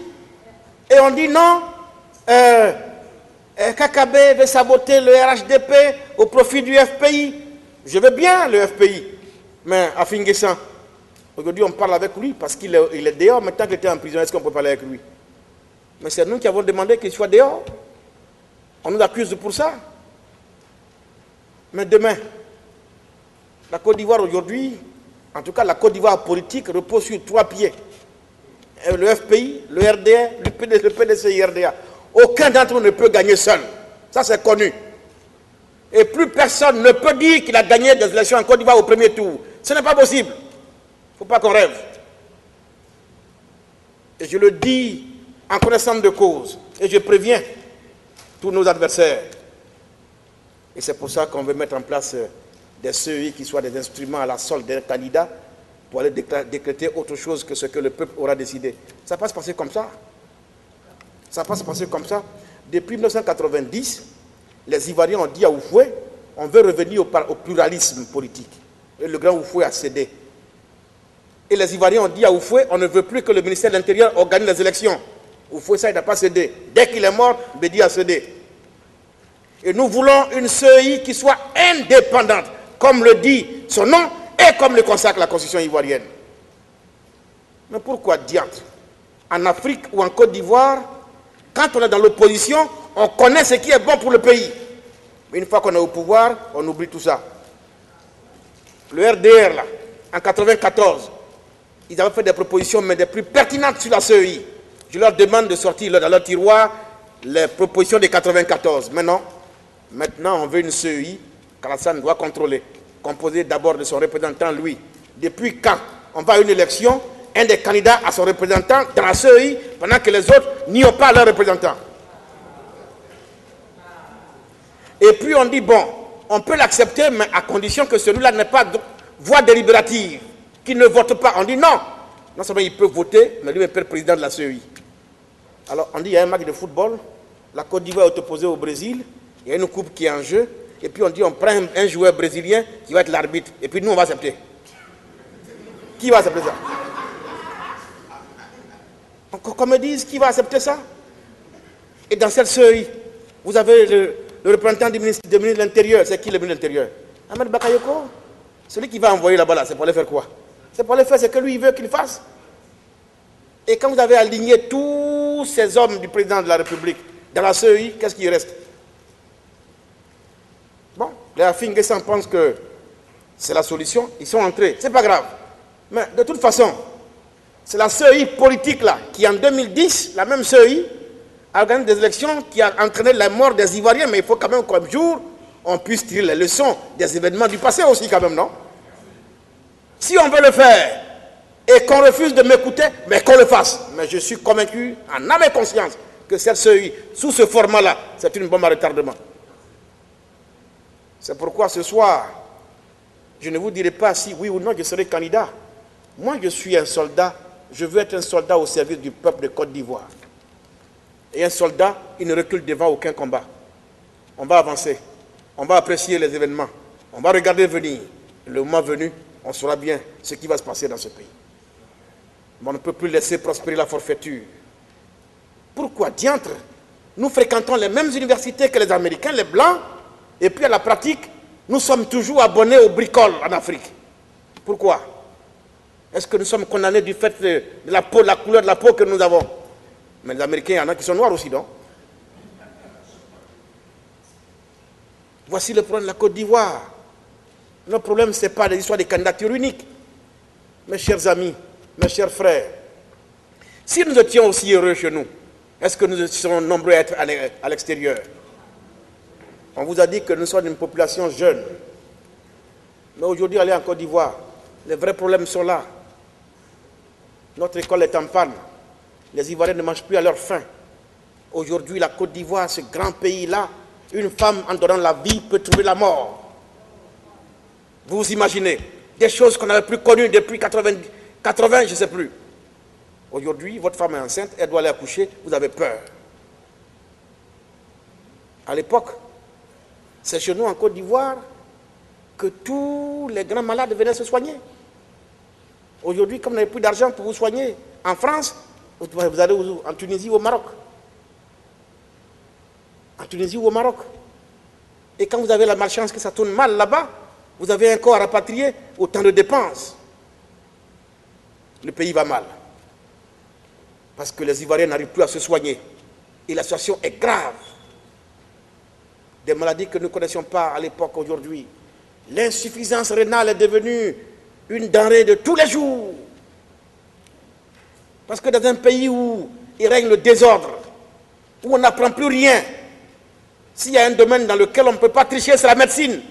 Et on dit non, Kakabe veut saboter le RHDP au profit du FPI. Je veux bien le FPI. Mais à Finguessan, aujourd'hui on parle avec lui parce qu'il est dehors. Maintenant qu'il était en prison, est-ce qu'on peut parler avec lui? Mais c'est nous qui avons demandé qu'il soit dehors. On nous accuse pour ça. Mais demain, la Côte d'Ivoire aujourd'hui, en tout cas la Côte d'Ivoire politique, repose sur 3 pieds. Le FPI, le RDR, le PDCI-RDA. Aucun d'entre eux ne peut gagner seul. Ça c'est connu. Et plus personne ne peut dire qu'il a gagné des élections en Côte d'Ivoire au premier tour. Ce n'est pas possible. Il ne faut pas qu'on rêve. Et je le dis en connaissance de cause. Et je préviens tous nos adversaires. Et c'est pour ça qu'on veut mettre en place des CEI qui soient des instruments à la solde des candidats pour aller décréter autre chose que ce que le peuple aura décidé. Ça va se passer comme ça. Ça va se passer comme ça. Depuis 1990, les Ivoiriens ont dit à Oufoué, on veut revenir au pluralisme politique. Et le grand Oufoué a cédé. Et les Ivoiriens ont dit à Oufoué, on ne veut plus que le ministère de l'Intérieur organise les élections. Oufoué, ça, il n'a pas cédé. Dès qu'il est mort, Bédi a cédé. Et nous voulons une CEI qui soit indépendante, comme le dit son nom et comme le consacre la Constitution ivoirienne. Mais pourquoi diantre? En Afrique ou en Côte d'Ivoire, quand on est dans l'opposition, on connaît ce qui est bon pour le pays. Mais une fois qu'on est au pouvoir, on oublie tout ça. Le RDR, là, en 1994, ils avaient fait des propositions, mais des plus pertinentes sur la CEI. Je leur demande de sortir dans leur tiroir les propositions de 1994. Maintenant, on veut une CEI qu'Alassane doit contrôler, composée d'abord de son représentant, lui. Depuis quand on va à une élection, un des candidats a son représentant dans la CEI, pendant que les autres n'y ont pas leur représentant. Et puis on dit, bon, on peut l'accepter, mais à condition que celui-là n'ait pas de voix délibérative, qu'il ne vote pas. On dit non. Non seulement il peut voter, mais lui il peut être président de la CEI. Alors on dit, il y a un match de football, la Côte d'Ivoire est opposée au Brésil, il y a une coupe qui est en jeu, et puis on dit, on prend un joueur brésilien qui va être l'arbitre, et puis nous on va accepter. Qui va accepter ça? Qu'on me dise qui va accepter ça? Et dans cette CEI, vous avez le représentant du ministre de l'Intérieur. C'est qui le ministre de l'Intérieur? Ahmed Bakayoko. Celui qui va envoyer là-bas, là, c'est pour aller faire quoi? C'est pour aller faire ce que lui il veut qu'il fasse. Et quand vous avez aligné tous ces hommes du président de la République dans la CEI, qu'est-ce qui reste? Bon, les Afinguessan pensent que c'est la solution, ils sont entrés, c'est pas grave. Mais de toute façon, c'est la CEI politique là, qui en 2010, la même CEI, a organisé des élections qui a entraîné la mort des Ivoiriens, mais il faut quand même qu'un jour, on puisse tirer les leçons des événements du passé aussi quand même, non? Si on veut le faire, et qu'on refuse de m'écouter, mais qu'on le fasse. Mais je suis convaincu, en âme et conscience, que cette CEI, sous ce format-là, c'est une bombe à retardement. C'est pourquoi ce soir, je ne vous dirai pas si oui ou non je serai candidat. Moi, je suis un soldat, je veux être un soldat au service du peuple de Côte d'Ivoire. Et un soldat, il ne recule devant aucun combat. On va avancer, on va apprécier les événements, on va regarder venir. Le moment venu, on saura bien ce qui va se passer dans ce pays. Mais on ne peut plus laisser prospérer la forfaiture. Pourquoi diantre? Nous fréquentons les mêmes universités que les Américains, les Blancs, Et puis à la pratique, nous sommes toujours abonnés aux bricoles en Afrique. Pourquoi? Est-ce que nous sommes condamnés du fait de la peau, de la couleur de la peau que nous avons? Mais les Américains, il y en a qui sont noirs aussi, non? Voici le problème de la Côte d'Ivoire. Notre problème, ce n'est pas l'histoire des candidatures uniques. Mes chers amis, mes chers frères, si nous étions aussi heureux chez nous, est-ce que nous serons nombreux à être à l'extérieur? On vous a dit que nous sommes une population jeune. Mais aujourd'hui, allez en Côte d'Ivoire, les vrais problèmes sont là. Notre école est en panne. Les Ivoiriens ne mangent plus à leur faim. Aujourd'hui, la Côte d'Ivoire, ce grand pays-là, une femme en donnant la vie peut trouver la mort. Vous vous imaginez des choses qu'on n'avait plus connues depuis 80, je ne sais plus. Aujourd'hui, votre femme est enceinte, elle doit aller accoucher, vous avez peur. À l'époque, c'est chez nous en Côte d'Ivoire que tous les grands malades venaient se soigner. Aujourd'hui, comme vous n'avez plus d'argent pour vous soigner, en France, vous allez où? En Tunisie ou au Maroc. En Tunisie ou au Maroc. Et quand vous avez la malchance que ça tourne mal là-bas, vous avez un corps à rapatrier, autant de dépenses. Le pays va mal. Parce que les Ivoiriens n'arrivent plus à se soigner. Et la situation est grave. Des maladies que nous ne connaissions pas à l'époque aujourd'hui. L'insuffisance rénale est devenue une denrée de tous les jours. Parce que dans un pays où il règne le désordre, où on n'apprend plus rien, s'il y a un domaine dans lequel on ne peut pas tricher, c'est la médecine,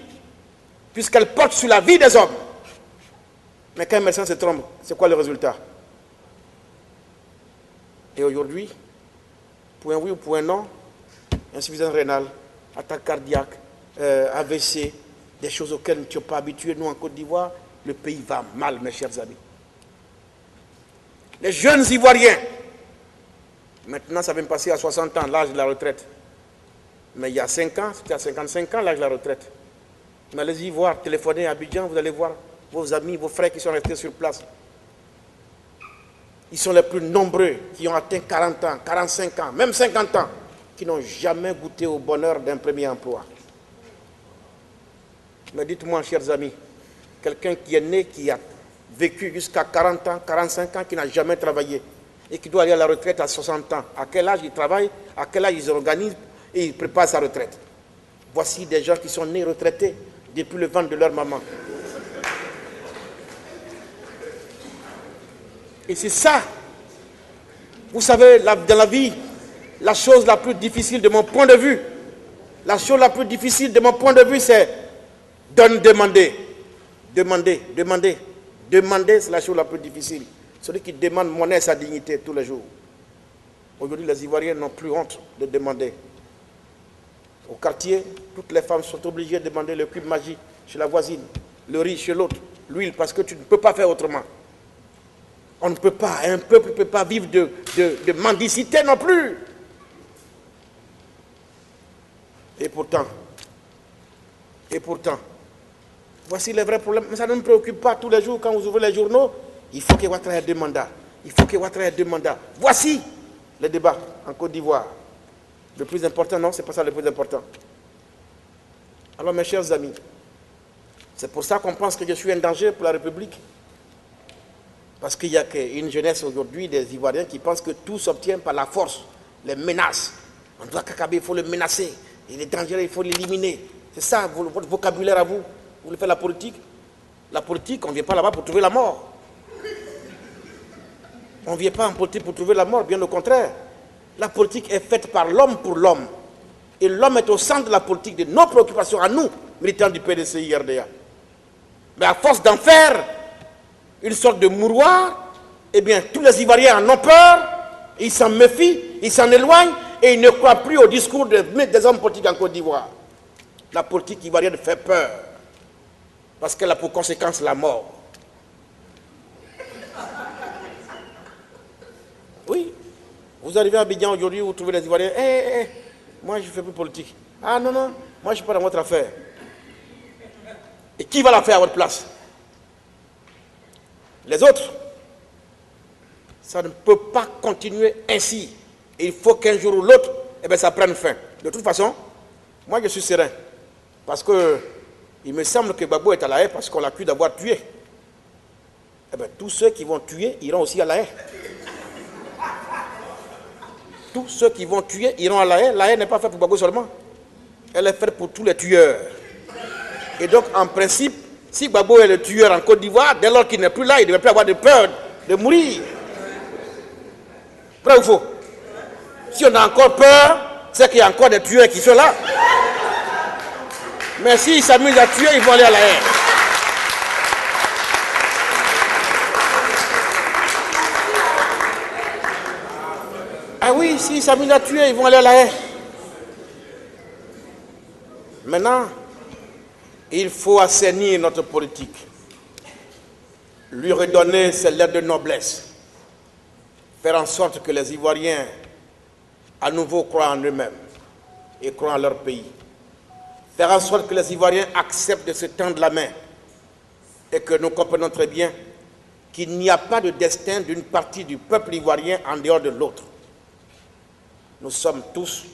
puisqu'elle porte sur la vie des hommes. Mais quand un médecin se trompe, c'est quoi le résultat? Et aujourd'hui, pour un oui ou pour un non, insuffisance rénale, attaque cardiaque, AVC, des choses auxquelles nous ne sommes pas habitués, nous en Côte d'Ivoire, le pays va mal, mes chers amis. Les jeunes Ivoiriens, maintenant ça vient de passer à 60 ans, l'âge de la retraite. Mais il y a 5 ans, c'était à 55 ans l'âge de la retraite. Mais allez-y voir, téléphonez à Abidjan, vous allez voir vos amis, vos frères qui sont restés sur place. Ils sont les plus nombreux qui ont atteint 40 ans, 45 ans, même 50 ans, qui n'ont jamais goûté au bonheur d'un premier emploi. Mais dites-moi, chers amis, quelqu'un qui est né, qui a vécu jusqu'à 40 ans, 45 ans, qui n'a jamais travaillé et qui doit aller à la retraite à 60 ans, à quel âge il travaille, à quel âge il organise et il prépare sa retraite. Voici des gens qui sont nés retraités depuis le ventre de leur maman. Et c'est ça, vous savez, dans la vie, la chose la plus difficile de mon point de vue, la chose la plus difficile de mon point de vue, c'est demander. Demander, c'est la chose la plus difficile. Celui qui demande monnaie sa dignité tous les jours. Aujourd'hui, les Ivoiriens n'ont plus honte de demander. Au quartier, toutes les femmes sont obligées de demander le cube magie chez la voisine, le riz chez l'autre, l'huile, parce que tu ne peux pas faire autrement. On ne peut pas, un peuple ne peut pas vivre de mendicité non plus. Et pourtant, voici les vrais problèmes. Mais ça ne me préoccupe pas tous les jours quand vous ouvrez les journaux. Il faut que Ouattara ait 2 mandats. Il faut que Ouattara ait 2 mandats. Voici le débat en Côte d'Ivoire. Le plus important, non, c'est pas ça le plus important. Alors mes chers amis, c'est pour ça qu'on pense que je suis un danger pour la République. Parce qu'il y a une jeunesse aujourd'hui des Ivoiriens qui pensent que tout s'obtient par la force, les menaces. On doit Kakabe, il faut le menacer. Il est dangereux, il faut l'éliminer. C'est ça votre vocabulaire à vous. Vous voulez faire la politique? La politique, on ne vient pas là-bas pour trouver la mort. On ne vient pas en politique pour trouver la mort, bien au contraire. La politique est faite par l'homme pour l'homme. Et l'homme est au centre de la politique, de nos préoccupations à nous, militants du PDCI RDA. Mais à force d'en faire une sorte de mouroir, eh bien, tous les Ivoiriens en ont peur, ils s'en méfient, ils s'en éloignent, et ils ne croient plus au discours des hommes politiques en Côte d'Ivoire. La politique ivoirienne fait peur, parce qu'elle a pour conséquence la mort. Oui, vous arrivez à Abidjan aujourd'hui, vous trouvez les Ivoiriens, moi je ne fais plus politique. Ah non, moi je ne suis pas dans votre affaire. Et qui va la faire à votre place? Les autres. Ça ne peut pas continuer ainsi. Et il faut qu'un jour ou l'autre, ça prenne fin. De toute façon, moi je suis serein. Parce que il me semble que Gbagbo est à La Haye parce qu'on l'accuse d'avoir tué. Eh bien, tous ceux qui vont tuer iront aussi à La Haye. Tous ceux qui vont tuer iront à La Haye. La Haye n'est pas faite pour Gbagbo seulement. Elle est faite pour tous les tueurs. Et donc, en principe, si Gbagbo est le tueur en Côte d'Ivoire, dès lors qu'il n'est plus là, il ne devrait plus avoir de peur de mourir. Vrai ou faux? Si on a encore peur, c'est qu'il y a encore des tueurs qui sont là. Mais s'ils s'amusent à tuer, ils vont aller à La Haye. Ah oui, s'ils s'amusent à tuer, ils vont aller à La Haye. Maintenant, il faut assainir notre politique, lui redonner ses lettres de noblesse, faire en sorte que les Ivoiriens à nouveau croient en eux-mêmes et croient en leur pays. Faire en sorte que les Ivoiriens acceptent de se tendre la main et que nous comprenons très bien qu'il n'y a pas de destin d'une partie du peuple ivoirien en dehors de l'autre. Nous sommes tous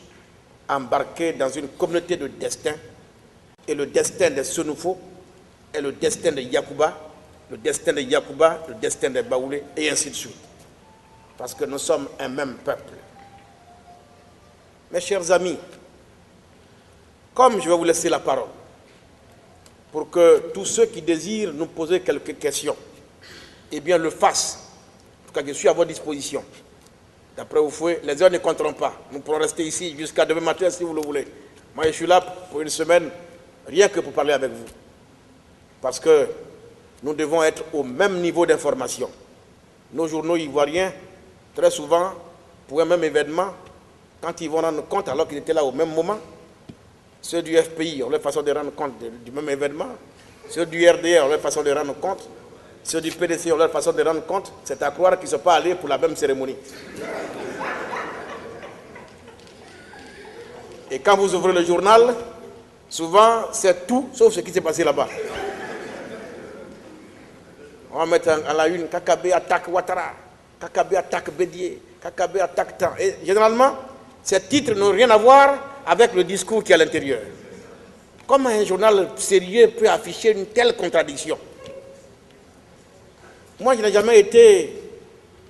embarqués dans une communauté de destin et le destin des Senufo est le destin de Yacouba, le destin de Yacouba, le destin des Baoulé et ainsi de suite. Parce que nous sommes un même peuple. Mes chers amis, comme je vais vous laisser la parole, pour que tous ceux qui désirent nous poser quelques questions, eh bien le fassent. En tout cas, je suis à votre disposition. D'après vous fouet, les heures ne compteront pas. Nous pourrons rester ici jusqu'à demain matin si vous le voulez. Moi, je suis là pour une semaine, rien que pour parler avec vous. Parce que nous devons être au même niveau d'information. Nos journaux ivoiriens, très souvent, pour un même événement, quand ils vont rendre compte, alors qu'ils étaient là au même moment, ceux du FPI ont leur façon de rendre compte du même événement, ceux du RDR ont leur façon de rendre compte, ceux du PDC ont leur façon de rendre compte, c'est à croire qu'ils ne sont pas allés pour la même cérémonie. Et quand vous ouvrez le journal, souvent c'est tout sauf ce qui s'est passé là-bas. On va mettre à la une, Kakabe attaque Ouattara, Kakabe attaque Bédié, Kakabe attaque tant. Et généralement, ces titres n'ont rien à voir avec le discours qui est à l'intérieur. Comment un journal sérieux peut afficher une telle contradiction? Moi, je n'ai jamais été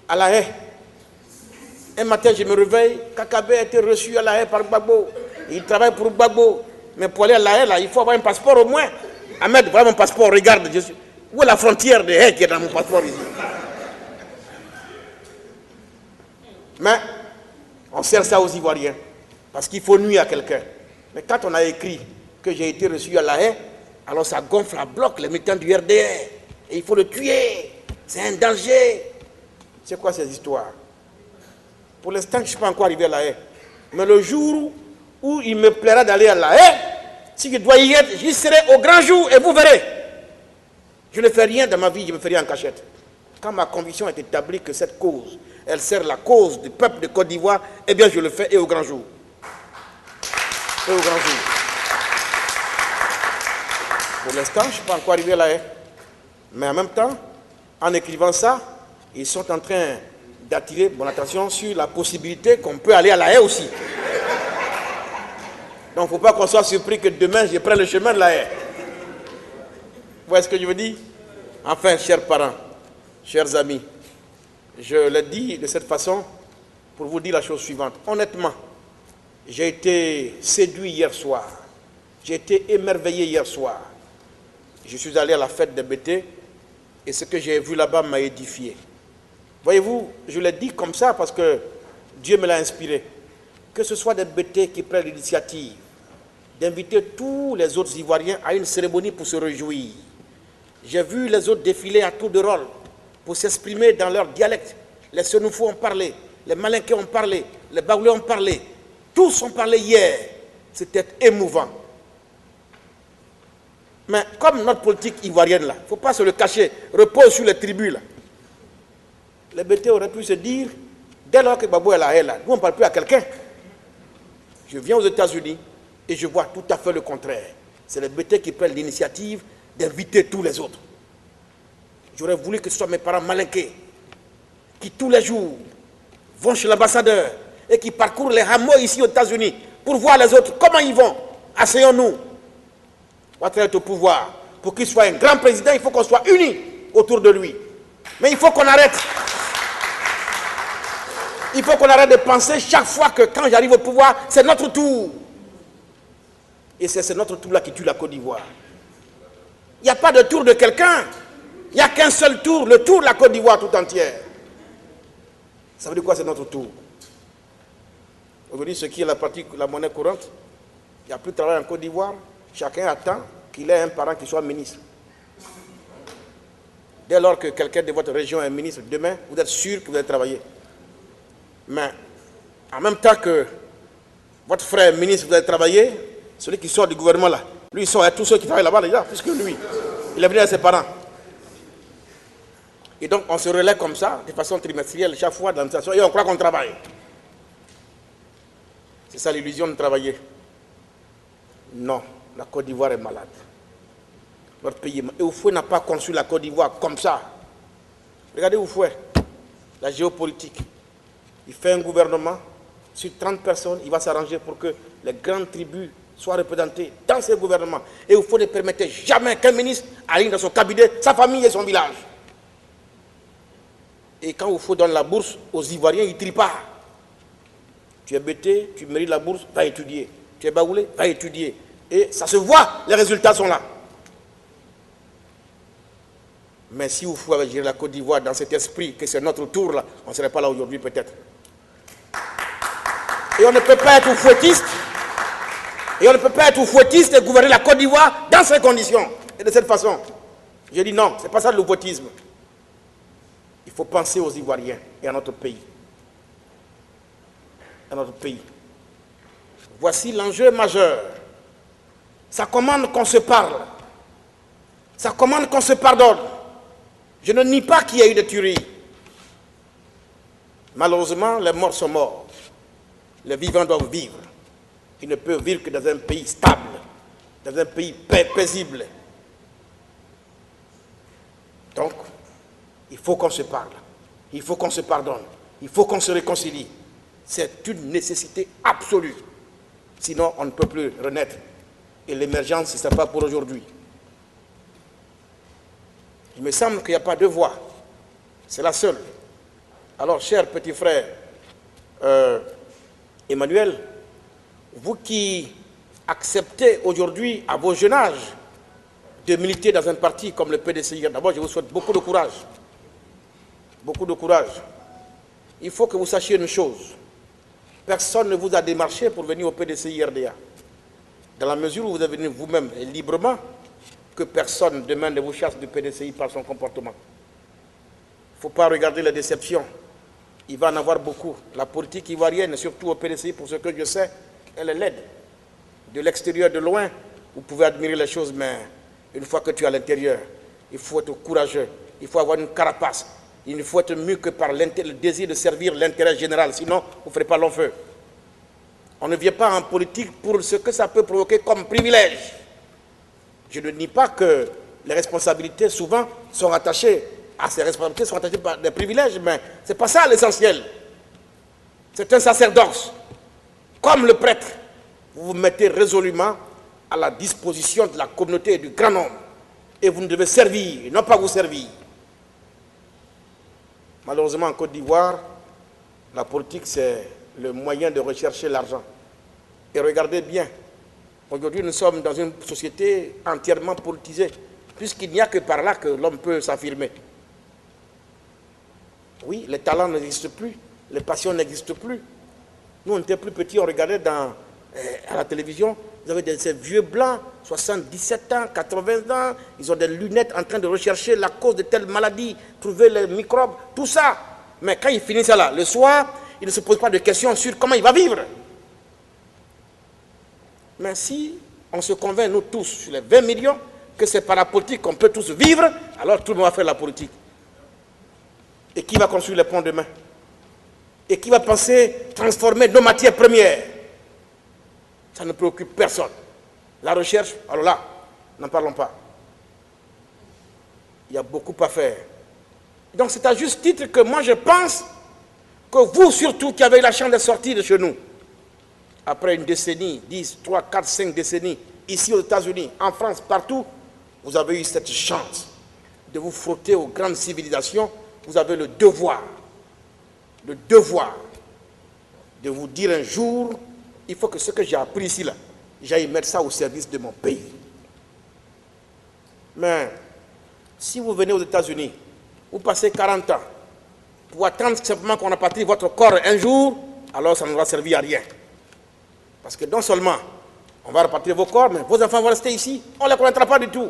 à La Haye. Un matin, je me réveille, Kakabe a été reçu à La Haye par Gbagbo. Il travaille pour Gbagbo. Mais pour aller à La Haye, là, il faut avoir un passeport au moins. Ahmed, voilà mon passeport, regarde. Où est la frontière de Haye qui est dans mon passeport ici? Mais on sert ça aux Ivoiriens. Parce qu'il faut nuire à quelqu'un. Mais quand on a écrit que j'ai été reçu à La Haye, alors ça gonfle à bloc les militants du RDR. Et il faut le tuer. C'est un danger. C'est quoi ces histoires? Pour l'instant, je ne suis pas encore arrivé à La Haye. Mais le jour où il me plaira d'aller à La Haye, si je dois y être, j'y serai au grand jour et vous verrez. Je ne fais rien dans ma vie, je me fais rien en cachette. Quand ma conviction est établie que cette cause, elle sert la cause du peuple de Côte d'Ivoire, eh bien je le fais et au grand jour. Et au grand jour. Pour l'instant, je ne suis pas encore arrivé à La Haye. Mais en même temps, en écrivant ça, ils sont en train d'attirer mon attention sur la possibilité qu'on peut aller à La Haye aussi. Donc, il ne faut pas qu'on soit surpris que demain, je prenne le chemin de La Haye. Vous voyez ce que je veux dire? Enfin, chers parents, chers amis, je le dis de cette façon pour vous dire la chose suivante. Honnêtement, j'ai été séduit hier soir. J'ai été émerveillé hier soir. Je suis allé à la fête des BT et ce que j'ai vu là-bas m'a édifié. Voyez-vous, je l'ai dit comme ça parce que Dieu me l'a inspiré. Que ce soit des BT qui prennent l'initiative d'inviter tous les autres Ivoiriens à une cérémonie pour se réjouir. J'ai vu les autres défiler à tour de rôle pour s'exprimer dans leur dialecte. Les Senufo ont parlé, les Malinké ont parlé, les Baoulé ont parlé. Tous ont parlé hier. C'était émouvant. Mais comme notre politique ivoirienne, là, il ne faut pas se le cacher, repose sur les tribus, là. Les BT auraient pu se dire, dès lors que Gbagbo est là, nous on ne parle plus à quelqu'un. Je viens aux États-Unis et je vois tout à fait le contraire. C'est les BT qui prennent l'initiative d'inviter tous les autres. J'aurais voulu que ce soit mes parents malinqués qui tous les jours vont chez l'ambassadeur et qui parcourent les hameaux ici aux États-Unis pour voir les autres, comment ils vont. Asseyons-nous. Ouattara est au pouvoir. Pour qu'il soit un grand président, il faut qu'on soit unis autour de lui. Mais il faut qu'on arrête. Il faut qu'on arrête de penser chaque fois que quand j'arrive au pouvoir, c'est notre tour. Et c'est notre tour là qui tue la Côte d'Ivoire. Il n'y a pas de tour de quelqu'un. Il n'y a qu'un seul tour, le tour de la Côte d'Ivoire tout entière. Ça veut dire quoi, c'est notre tour? Aujourd'hui, ce qui est la monnaie courante, il n'y a plus de travail en Côte d'Ivoire. Chacun attend qu'il ait un parent qui soit ministre. Dès lors que quelqu'un de votre région est ministre, demain, vous êtes sûr que vous allez travailler. Mais en même temps que votre frère est ministre, vous allez travailler, celui qui sort du gouvernement là, lui il sort à tous ceux qui travaillent là-bas déjà, puisque lui, il est venu à ses parents. Et donc on se relaie comme ça, de façon trimestrielle, chaque fois dans l'administration, et on croit qu'on travaille. C'est ça l'illusion de travailler. Non, la Côte d'Ivoire est malade. Notre pays est malade. Et Oufoué n'a pas conçu la Côte d'Ivoire comme ça. Regardez Oufoué, la géopolitique. Il fait un gouvernement, sur 30 personnes, il va s'arranger pour que les grandes tribus soient représentées dans ce gouvernement. Et Oufoué ne permettait jamais qu'un ministre aligne dans son cabinet sa famille et son village. Et quand Oufoué donne la bourse aux Ivoiriens, il ne trie pas. Tu es bêté, tu mérites la bourse, va étudier. Tu es baoulé, va étudier. Et ça se voit, les résultats sont là. Mais si Oufoué avait géré la Côte d'Ivoire dans cet esprit, que c'est notre tour là, on ne serait pas là aujourd'hui peut-être. Et on ne peut pas être oufouettiste. Et on ne peut pas être oufouettiste et gouverner la Côte d'Ivoire dans ces conditions. Et de cette façon. Je dis non, ce n'est pas ça l'oufouettisme. Il faut penser aux Ivoiriens et à notre pays. À notre pays. Voici l'enjeu majeur. Ça commande qu'on se parle. Ça commande qu'on se pardonne. Je ne nie pas qu'il y a eu des tueries. Malheureusement, les morts sont morts. Les vivants doivent vivre. Ils ne peuvent vivre que dans un pays stable, dans un pays paisible. Donc, il faut qu'on se parle. Il faut qu'on se pardonne. Il faut qu'on se réconcilie. C'est une nécessité absolue. Sinon, on ne peut plus renaître. Et l'émergence, ce n'est pas pour aujourd'hui. Il me semble qu'il n'y a pas deux voies. C'est la seule. Alors, cher petit frère Emmanuel, vous qui acceptez aujourd'hui, à vos jeunes âges, de militer dans un parti comme le PDCI, d'abord, je vous souhaite beaucoup de courage. Beaucoup de courage. Il faut que vous sachiez une chose. Personne ne vous a démarché pour venir au PDCI RDA. Dans la mesure où vous êtes venu vous-même et librement, que personne demain ne vous chasse du PDCI par son comportement. Il ne faut pas regarder les déceptions. Il va en avoir beaucoup. La politique ivoirienne, surtout au PDCI, pour ce que je sais, elle est laide. De l'extérieur, de loin, vous pouvez admirer les choses, mais une fois que tu es à l'intérieur, il faut être courageux, il faut avoir une carapace, il ne faut être mieux que par le désir de servir l'intérêt général, sinon vous ne ferez pas long feu. On ne vient pas en politique pour ce que ça peut provoquer comme privilège. Je ne nie pas que les responsabilités, souvent, sont attachées à ces responsabilités, sont attachées par des privilèges, mais ce n'est pas ça l'essentiel. C'est un sacerdoce. Comme le prêtre, vous vous mettez résolument à la disposition de la communauté et du grand nombre. Et vous ne devez servir, non pas vous servir. Malheureusement, en Côte d'Ivoire, la politique, c'est le moyen de rechercher l'argent. Et regardez bien, aujourd'hui, nous sommes dans une société entièrement politisée, puisqu'il n'y a que par là que l'homme peut s'affirmer. Oui, les talents n'existent plus, les passions n'existent plus. Nous, on était plus petits, on regardait à la télévision, vous avez ces vieux blancs, 77 ans, 80 ans, ils ont des lunettes en train de rechercher la cause de telle maladie, trouver les microbes, tout ça. Mais quand ils finissent là, le soir, ils ne se posent pas de questions sur comment il va vivre. Mais si on se convainc, nous tous, sur les 20 millions, que c'est par la politique qu'on peut tous vivre, alors tout le monde va faire la politique. Et qui va construire les ponts demain? Et qui va penser transformer nos matières premières? Ça ne préoccupe personne. La recherche, alors là, n'en parlons pas. Il y a beaucoup à faire. Donc c'est à juste titre que moi je pense que vous surtout qui avez eu la chance de sortir de chez nous, après une décennie, 10, 3, 4, 5 décennies ici aux États-Unis, en France, partout, vous avez eu cette chance de vous frotter aux grandes civilisations. Vous avez le devoir de vous dire un jour, il faut que ce que j'ai appris ici, là, j'aille mettre ça au service de mon pays. Mais si vous venez aux États-Unis, vous passez 40 ans pour attendre simplement qu'on rapatrie votre corps un jour, alors ça ne va servir à rien. Parce que non seulement on va rapatrier vos corps, mais vos enfants vont rester ici, on ne les connaîtra pas du tout.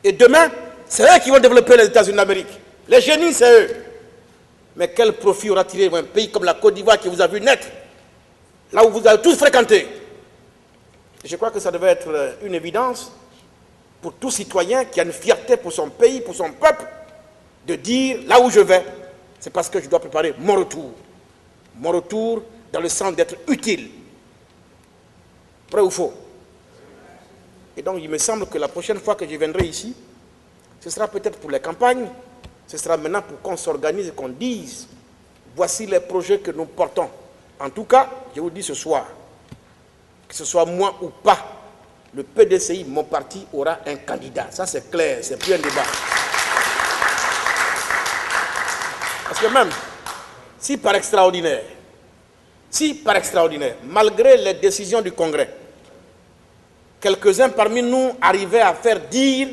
Et demain, c'est eux qui vont développer les États-Unis d'Amérique. Les génies, c'est eux. Mais quel profit aura tiré un pays comme la Côte d'Ivoire qui vous a vu naître, là où vous avez tous fréquenté? Je crois que ça devait être une évidence pour tout citoyen qui a une fierté pour son pays, pour son peuple, de dire, là où je vais, c'est parce que je dois préparer mon retour. Mon retour dans le sens d'être utile. Vrai ou faux? Et donc, il me semble que la prochaine fois que je viendrai ici, ce sera peut-être pour les campagnes, ce sera maintenant pour qu'on s'organise et qu'on dise, voici les projets que nous portons. En tout cas, je vous dis ce soir, que ce soit moi ou pas, le PDCI, mon parti, aura un candidat. Ça, c'est clair, c'est plus un débat. Parce que même, si par extraordinaire, malgré les décisions du Congrès, quelques-uns parmi nous arrivaient à faire dire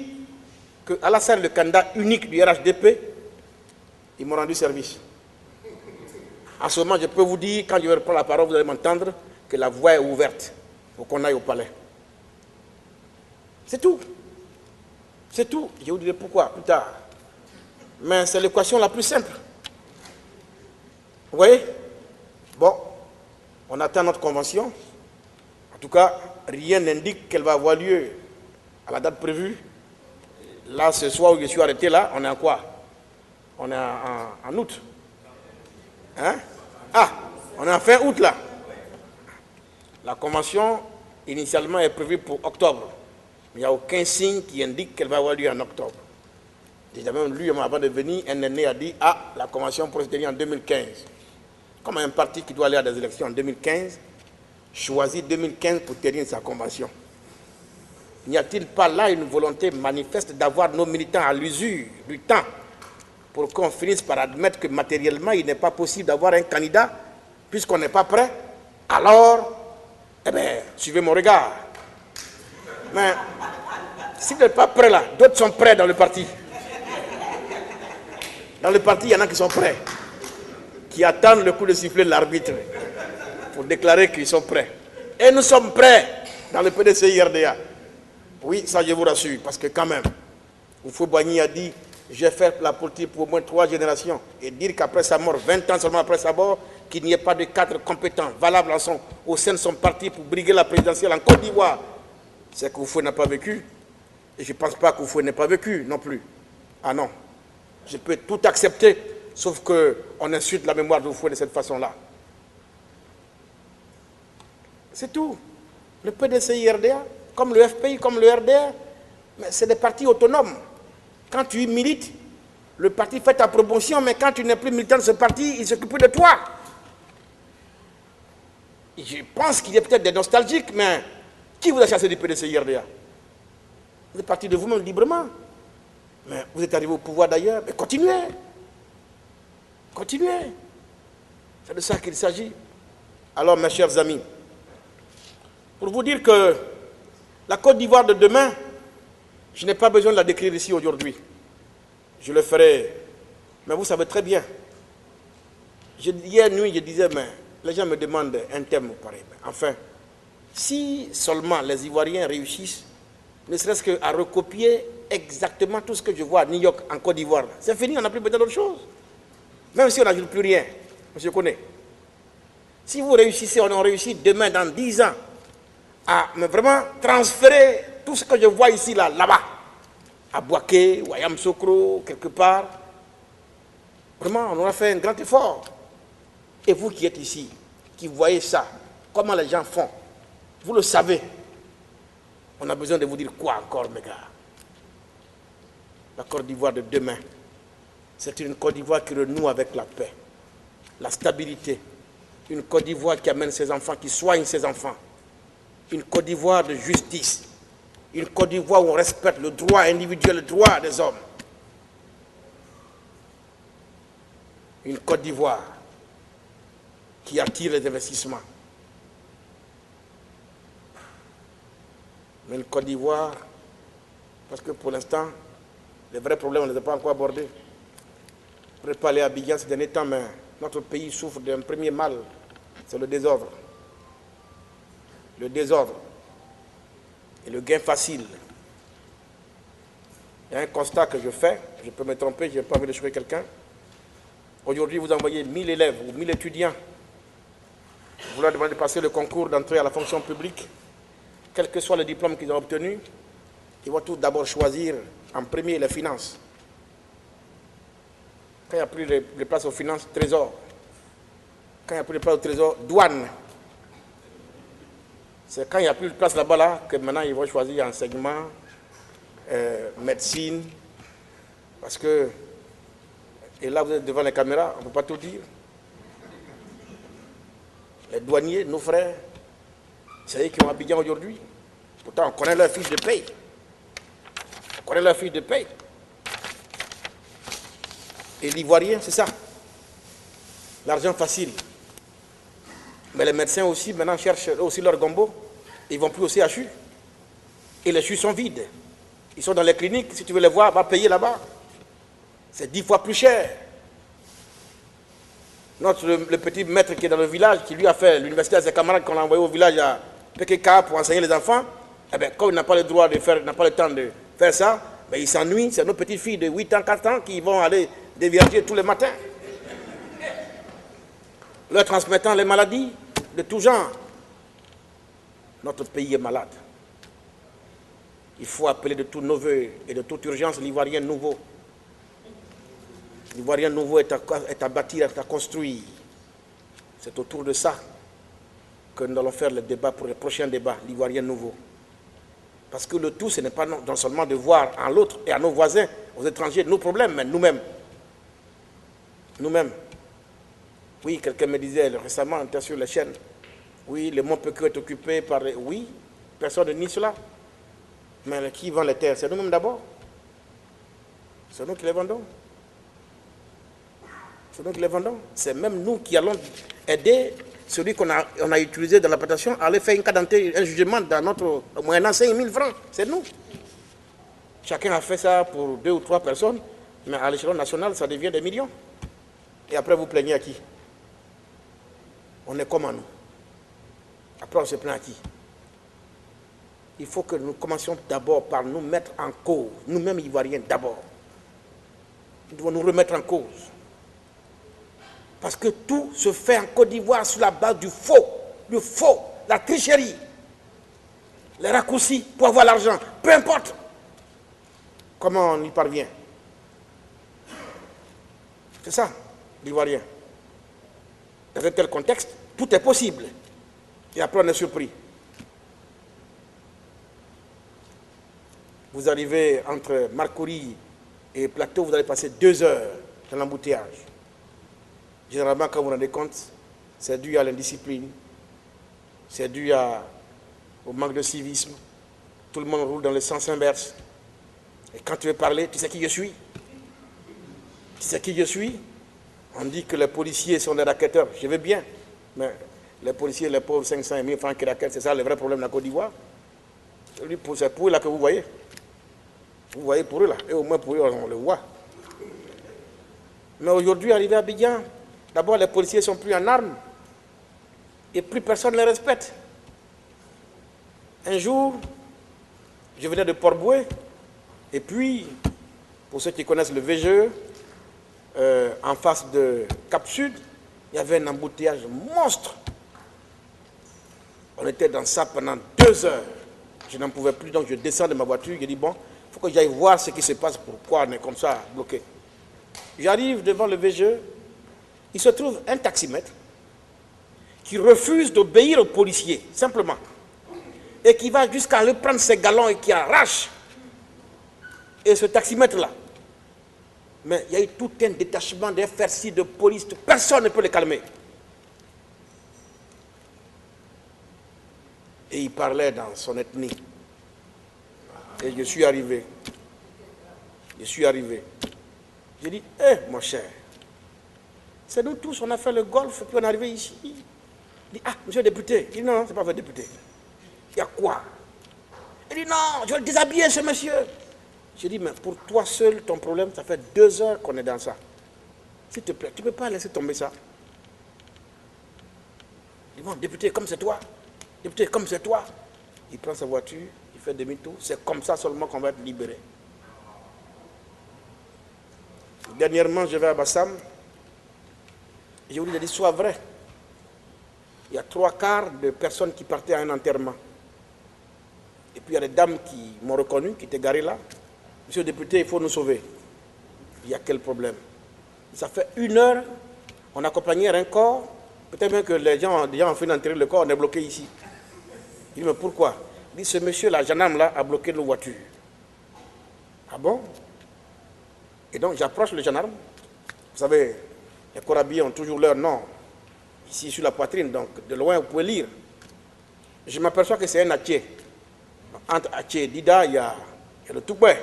que Alassane, le candidat unique du RHDP, ils m'ont rendu service. En ce moment, je peux vous dire, quand je vais reprendre la parole, vous allez m'entendre, que la voie est ouverte pour qu'on aille au palais. C'est tout. C'est tout. Je vous dirai pourquoi plus tard. Mais c'est l'équation la plus simple. Vous voyez? Bon, on attend notre convention. En tout cas, rien n'indique qu'elle va avoir lieu à la date prévue. Là, ce soir où je suis arrêté, là, on est en quoi? On est en août. Hein? Ah, on est en fin août, là. La convention, initialement, est prévue pour octobre. Il n'y a aucun signe qui indique qu'elle va avoir lieu en octobre. Déjà même lui, avant de venir, un aîné a dit, ah, la convention pourrait se tenir en 2015. Comme un parti qui doit aller à des élections en 2015, choisit 2015 pour tenir sa convention. N'y a-t-il pas là une volonté manifeste d'avoir nos militants à l'usure du temps pour qu'on finisse par admettre que matériellement, il n'est pas possible d'avoir un candidat puisqu'on n'est pas prêt? Alors, eh bien, suivez mon regard. Mais si vous n'êtes pas prêt là, d'autres sont prêts dans le parti. Dans le parti, il y en a qui sont prêts, qui attendent le coup de sifflet de l'arbitre pour déclarer qu'ils sont prêts. Et nous sommes prêts dans le PDCI RDA. Oui, ça je vous rassure, parce que quand même, Houphouët-Boigny a dit, je vais faire la politique pour au moins 3 générations. Et dire qu'après sa mort, 20 ans seulement après sa mort, qu'il n'y ait pas de cadre compétent, valable au sein de son parti pour briguer la présidentielle en Côte d'Ivoire, c'est qu'Houphouët n'a pas vécu. Et je ne pense pas qu'Houphouët n'ait pas vécu non plus. Ah non. Je peux tout accepter, sauf qu'on insulte la mémoire d'Houphouët de cette façon-là. C'est tout. Le PDCI RDA, comme le FPI, comme le RDR, mais c'est des partis autonomes. Quand tu y milites, le parti fait ta promotion, mais quand tu n'es plus militant de ce parti, il s'occupe de toi. Et je pense qu'il y a peut-être des nostalgiques, mais qui vous a chassé du PDCI RDA? Vous êtes parti de vous-même librement. Mais vous êtes arrivé au pouvoir d'ailleurs, mais continuez. Continuez. C'est de ça qu'il s'agit. Alors, mes chers amis, pour vous dire que la Côte d'Ivoire de demain, je n'ai pas besoin de la décrire ici aujourd'hui. Je le ferai. Mais vous savez très bien. Hier nuit, je disais, mais les gens me demandent un thème pareil. Enfin, si seulement les Ivoiriens réussissent, ne serait-ce qu'à recopier exactement tout ce que je vois à New York, en Côte d'Ivoire, c'est fini, on n'a plus besoin d'autre chose. Même si on n'ajoute plus rien, je connais. Si vous réussissez, on réussit demain, dans 10 ans, à vraiment transférer tout ce que je vois ici, là-bas, à Bouaké, ou à Yamoussoukro, quelque part. Vraiment, on aura fait un grand effort. Et vous qui êtes ici, qui voyez ça, comment les gens font, vous le savez. On a besoin de vous dire quoi encore, mes gars? La Côte d'Ivoire de demain, c'est une Côte d'Ivoire qui renoue avec la paix, la stabilité. Une Côte d'Ivoire qui amène ses enfants, qui soigne ses enfants. Une Côte d'Ivoire de justice. Une Côte d'Ivoire où on respecte le droit individuel, le droit des hommes. Une Côte d'Ivoire qui attire les investissements. Mais une Côte d'Ivoire, parce que pour l'instant, les vrais problèmes, on ne les a pas encore abordés. Je ne pourrais pas aller à Abidjan ces derniers temps, mais notre pays souffre d'un premier mal, c'est le désordre. Le désordre et le gain facile. Il y a un constat que je fais, je peux me tromper, je n'ai pas envie de choquer quelqu'un. Aujourd'hui, vous envoyez 1000 élèves ou 1000 étudiants, vous leur demandez de passer le concours d'entrée à la fonction publique, quel que soit le diplôme qu'ils ont obtenu, ils vont tout d'abord choisir en premier les finances. Quand il n'y a plus de place aux finances, trésor. Quand il n'y a plus de place au trésor, douane. C'est quand il n'y a plus de place là-bas là, que maintenant ils vont choisir enseignement, médecine, parce que, et là vous êtes devant les caméras, on ne peut pas tout dire. Les douaniers, nos frères, c'est eux qui ont Abidjan aujourd'hui. Pourtant, on connaît leur fiche de paye. On connaît leur fiche de paye. Et l'Ivoirien, c'est ça. L'argent facile. Mais les médecins aussi, maintenant, cherchent aussi leur gombo. Ils ne vont plus au CHU. Et les CHU sont vides. Ils sont dans les cliniques. Si tu veux les voir, va payer là-bas. C'est 10 fois plus cher. Le petit maître qui est dans le village, qui lui a fait l'université à ses camarades qu'on a envoyé au village à PKK pour enseigner les enfants, eh bien, comme il n'a pas le droit de faire, n'a pas le temps de faire ça, ben, il s'ennuie. C'est nos petites filles de 8 ans, 4 ans qui vont aller déviager tous les matins, leur transmettant les maladies de tout genre. Notre pays est malade. Il faut appeler de tous nos voeux et de toute urgence l'Ivoirien nouveau. L'Ivoirien nouveau est à bâtir, est à construire. C'est autour de ça que nous allons faire le débat pour les prochains débats, l'Ivoirien nouveau. Parce que le tout, ce n'est pas non seulement de voir en l'autre et à nos voisins, aux étrangers, nos problèmes, mais nous-mêmes. Nous-mêmes. Oui, quelqu'un me disait récemment, on était sur les chaînes, oui, le monde peut être occupé par... Oui, personne ne nie cela. Mais qui vend les terres? C'est nous-mêmes d'abord. C'est nous qui les vendons. C'est nous qui les vendons. C'est même nous qui allons aider celui qu'on a utilisé dans la plantation à aller faire une cadentée, un jugement dans notre moyennant 5 000 francs. C'est nous. Chacun a fait ça pour 2 ou 3 personnes, mais à l'échelon national, ça devient des millions. Et après, vous plaignez à qui? On est comme à nous. Après, on se plaint à qui? Il faut que nous commencions d'abord par nous mettre en cause, nous-mêmes Ivoiriens d'abord. Nous devons nous remettre en cause. Parce que tout se fait en Côte d'Ivoire sur la base du faux, la tricherie, les raccourcis pour avoir l'argent, peu importe comment on y parvient. C'est ça, l'Ivoirien. Dans un tel contexte, tout est possible. Et après, on est surpris. Vous arrivez entre Marcory et Plateau, vous allez passer 2 heures dans l'embouteillage. Généralement, quand vous vous rendez compte, c'est dû à l'indiscipline, c'est dû au manque de civisme. Tout le monde roule dans le sens inverse. Et quand tu veux parler, tu sais qui je suis? Tu sais qui je suis? On dit que les policiers sont des racketteurs. Je veux bien, mais les policiers, les pauvres 500 000 francs qui rackettent, c'est ça le vrai problème de la Côte d'Ivoire. C'est pour eux là que vous voyez. Vous voyez pour eux là. Et au moins pour eux, on le voit. Mais aujourd'hui, arrivé à Abidjan, d'abord les policiers sont plus en armes. Et plus personne ne les respecte. Un jour, je venais de Port-Boué. Et puis, pour ceux qui connaissent le VGE, en face de Cap-Sud, il y avait un embouteillage monstre. On était dans ça pendant 2 heures. Je n'en pouvais plus, donc je descends de ma voiture. Je dis, bon, il faut que j'aille voir ce qui se passe, pourquoi on est comme ça, bloqué. J'arrive devant le VGE. Il se trouve un taximètre qui refuse d'obéir aux policiers, simplement. Et qui va jusqu'à aller prendre ses galons et qui arrache. Et ce taximètre-là, mais il y a eu tout un détachement de FRC, de police, personne ne peut les calmer. Et il parlait dans son ethnie, Et je suis arrivé. J'ai dit, mon cher, c'est nous tous, on a fait le golf, puis on est arrivé ici. Il dit, monsieur le député. Il dit, non, c'est pas votre député. Il y a quoi? Il dit, non, je vais le déshabiller, ce monsieur. J'ai dit, mais pour toi seul, ton problème, ça fait 2 heures qu'on est dans ça. S'il te plaît, tu ne peux pas laisser tomber ça. Il dit, bon, député, comme c'est toi. Député, comme c'est toi. Il prend sa voiture, il fait demi-tour. C'est comme ça seulement qu'on va être libéré. Dernièrement, je vais à Bassam. J'ai voulu dire, soit vrai. Il y a 3/4 de personnes qui partaient à un enterrement. Et puis il y a des dames qui m'ont reconnu, qui étaient garées là. Monsieur le député, il faut nous sauver. Il y a quel problème? Ça fait 1 heure, on accompagnait un corps. Peut-être même que les gens ont fini d'enterrer le corps, on est bloqué ici. Il dit, mais pourquoi? Il dit, ce monsieur, la gendarme là, a bloqué nos voitures. Ah bon? Et donc j'approche le gendarme. Vous savez, les corabillers ont toujours leur nom ici sur la poitrine, donc de loin vous pouvez lire. Je m'aperçois que c'est un Attié. Entre Attié et Dida, il y a le Touboué.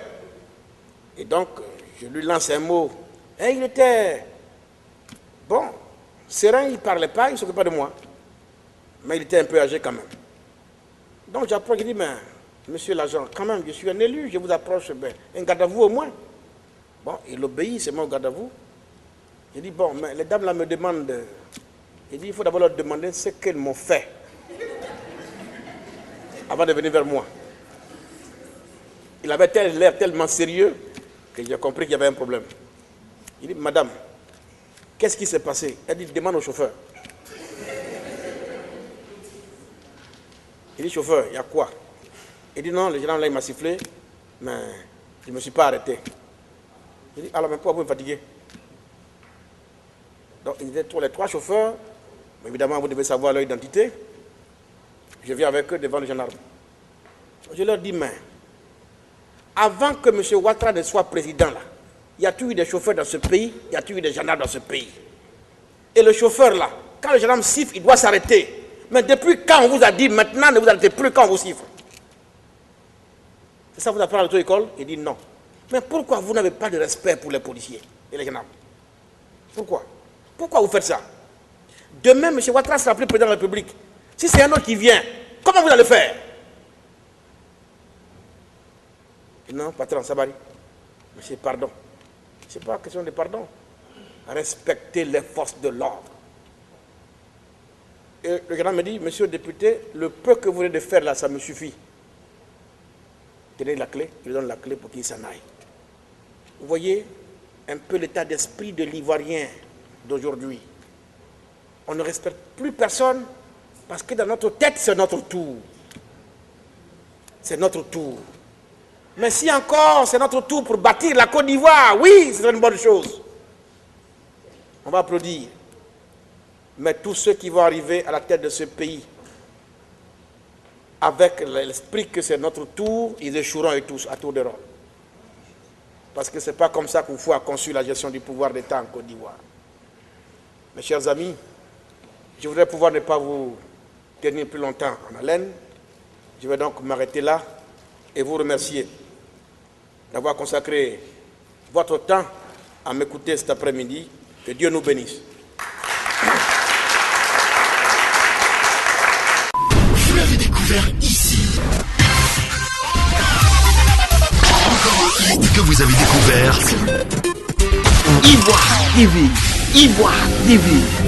Et donc, je lui lance un mot. Et il était, bon, serein, il ne parlait pas, il ne s'occupait pas de moi. Mais il était un peu âgé quand même. Donc j'approche, je dis, mais monsieur l'agent, quand même, je suis un élu, je vous approche, ben, un garde à vous au moins. Bon, il obéit, c'est moi au garde à vous. Je dis, bon, mais les dames là me demandent, il dit, il faut d'abord leur demander ce qu'elles m'ont fait avant de venir vers moi. Il avait l'air tellement sérieux que j'ai compris qu'il y avait un problème. Il dit, madame, qu'est-ce qui s'est passé? Elle dit, demande au chauffeur. Il dit, chauffeur, il y a quoi? Il dit, non, le gendarme là, il m'a sifflé, mais je ne me suis pas arrêté. Il dit, alors, mais pourquoi vous me fatiguez? Donc, ils étaient les 3 chauffeurs, mais évidemment, vous devez savoir leur identité. Je viens avec eux devant le gendarme. Je leur dis, mais avant que M. Ouattara ne soit président, là, y a-t-il eu des chauffeurs dans ce pays? Y a-t-il eu des gendarmes dans ce pays? Et le chauffeur, là, quand le gendarme siffle, il doit s'arrêter. Mais depuis quand on vous a dit, maintenant, ne vous arrêtez plus quand on vous siffle? C'est ça que vous apprenez à l'auto-école? Il dit non. Mais pourquoi vous n'avez pas de respect pour les policiers et les gendarmes? Pourquoi? Pourquoi vous faites ça? Demain, M. Ouattara sera plus président de la République. Si c'est un autre qui vient, comment vous allez faire? Non, patron, Sabari. Monsieur, pardon. Ce n'est pas question de pardon. Respectez les forces de l'ordre. Et le gendarme me dit, monsieur le député, le peu que vous venez de faire là, ça me suffit. Tenez la clé, je lui donne la clé pour qu'il s'en aille. Vous voyez un peu l'état d'esprit de l'Ivoirien d'aujourd'hui. On ne respecte plus personne parce que dans notre tête, c'est notre tour. C'est notre tour. Mais si encore c'est notre tour pour bâtir la Côte d'Ivoire, oui, c'est une bonne chose. On va applaudir. Mais tous ceux qui vont arriver à la tête de ce pays, avec l'esprit que c'est notre tour, ils échoueront et tous à tour de rôle. Parce que ce n'est pas comme ça qu'il faut conçu la gestion du pouvoir d'État en Côte d'Ivoire. Mes chers amis, je voudrais pouvoir ne pas vous tenir plus longtemps en haleine. Je vais donc m'arrêter là et vous remercier d'avoir consacré votre temps à m'écouter cet après-midi. Que Dieu nous bénisse. Vous l'avez découvert ici. Encore un hit que vous avez découvert. Ivoire TV. Ivoire TV.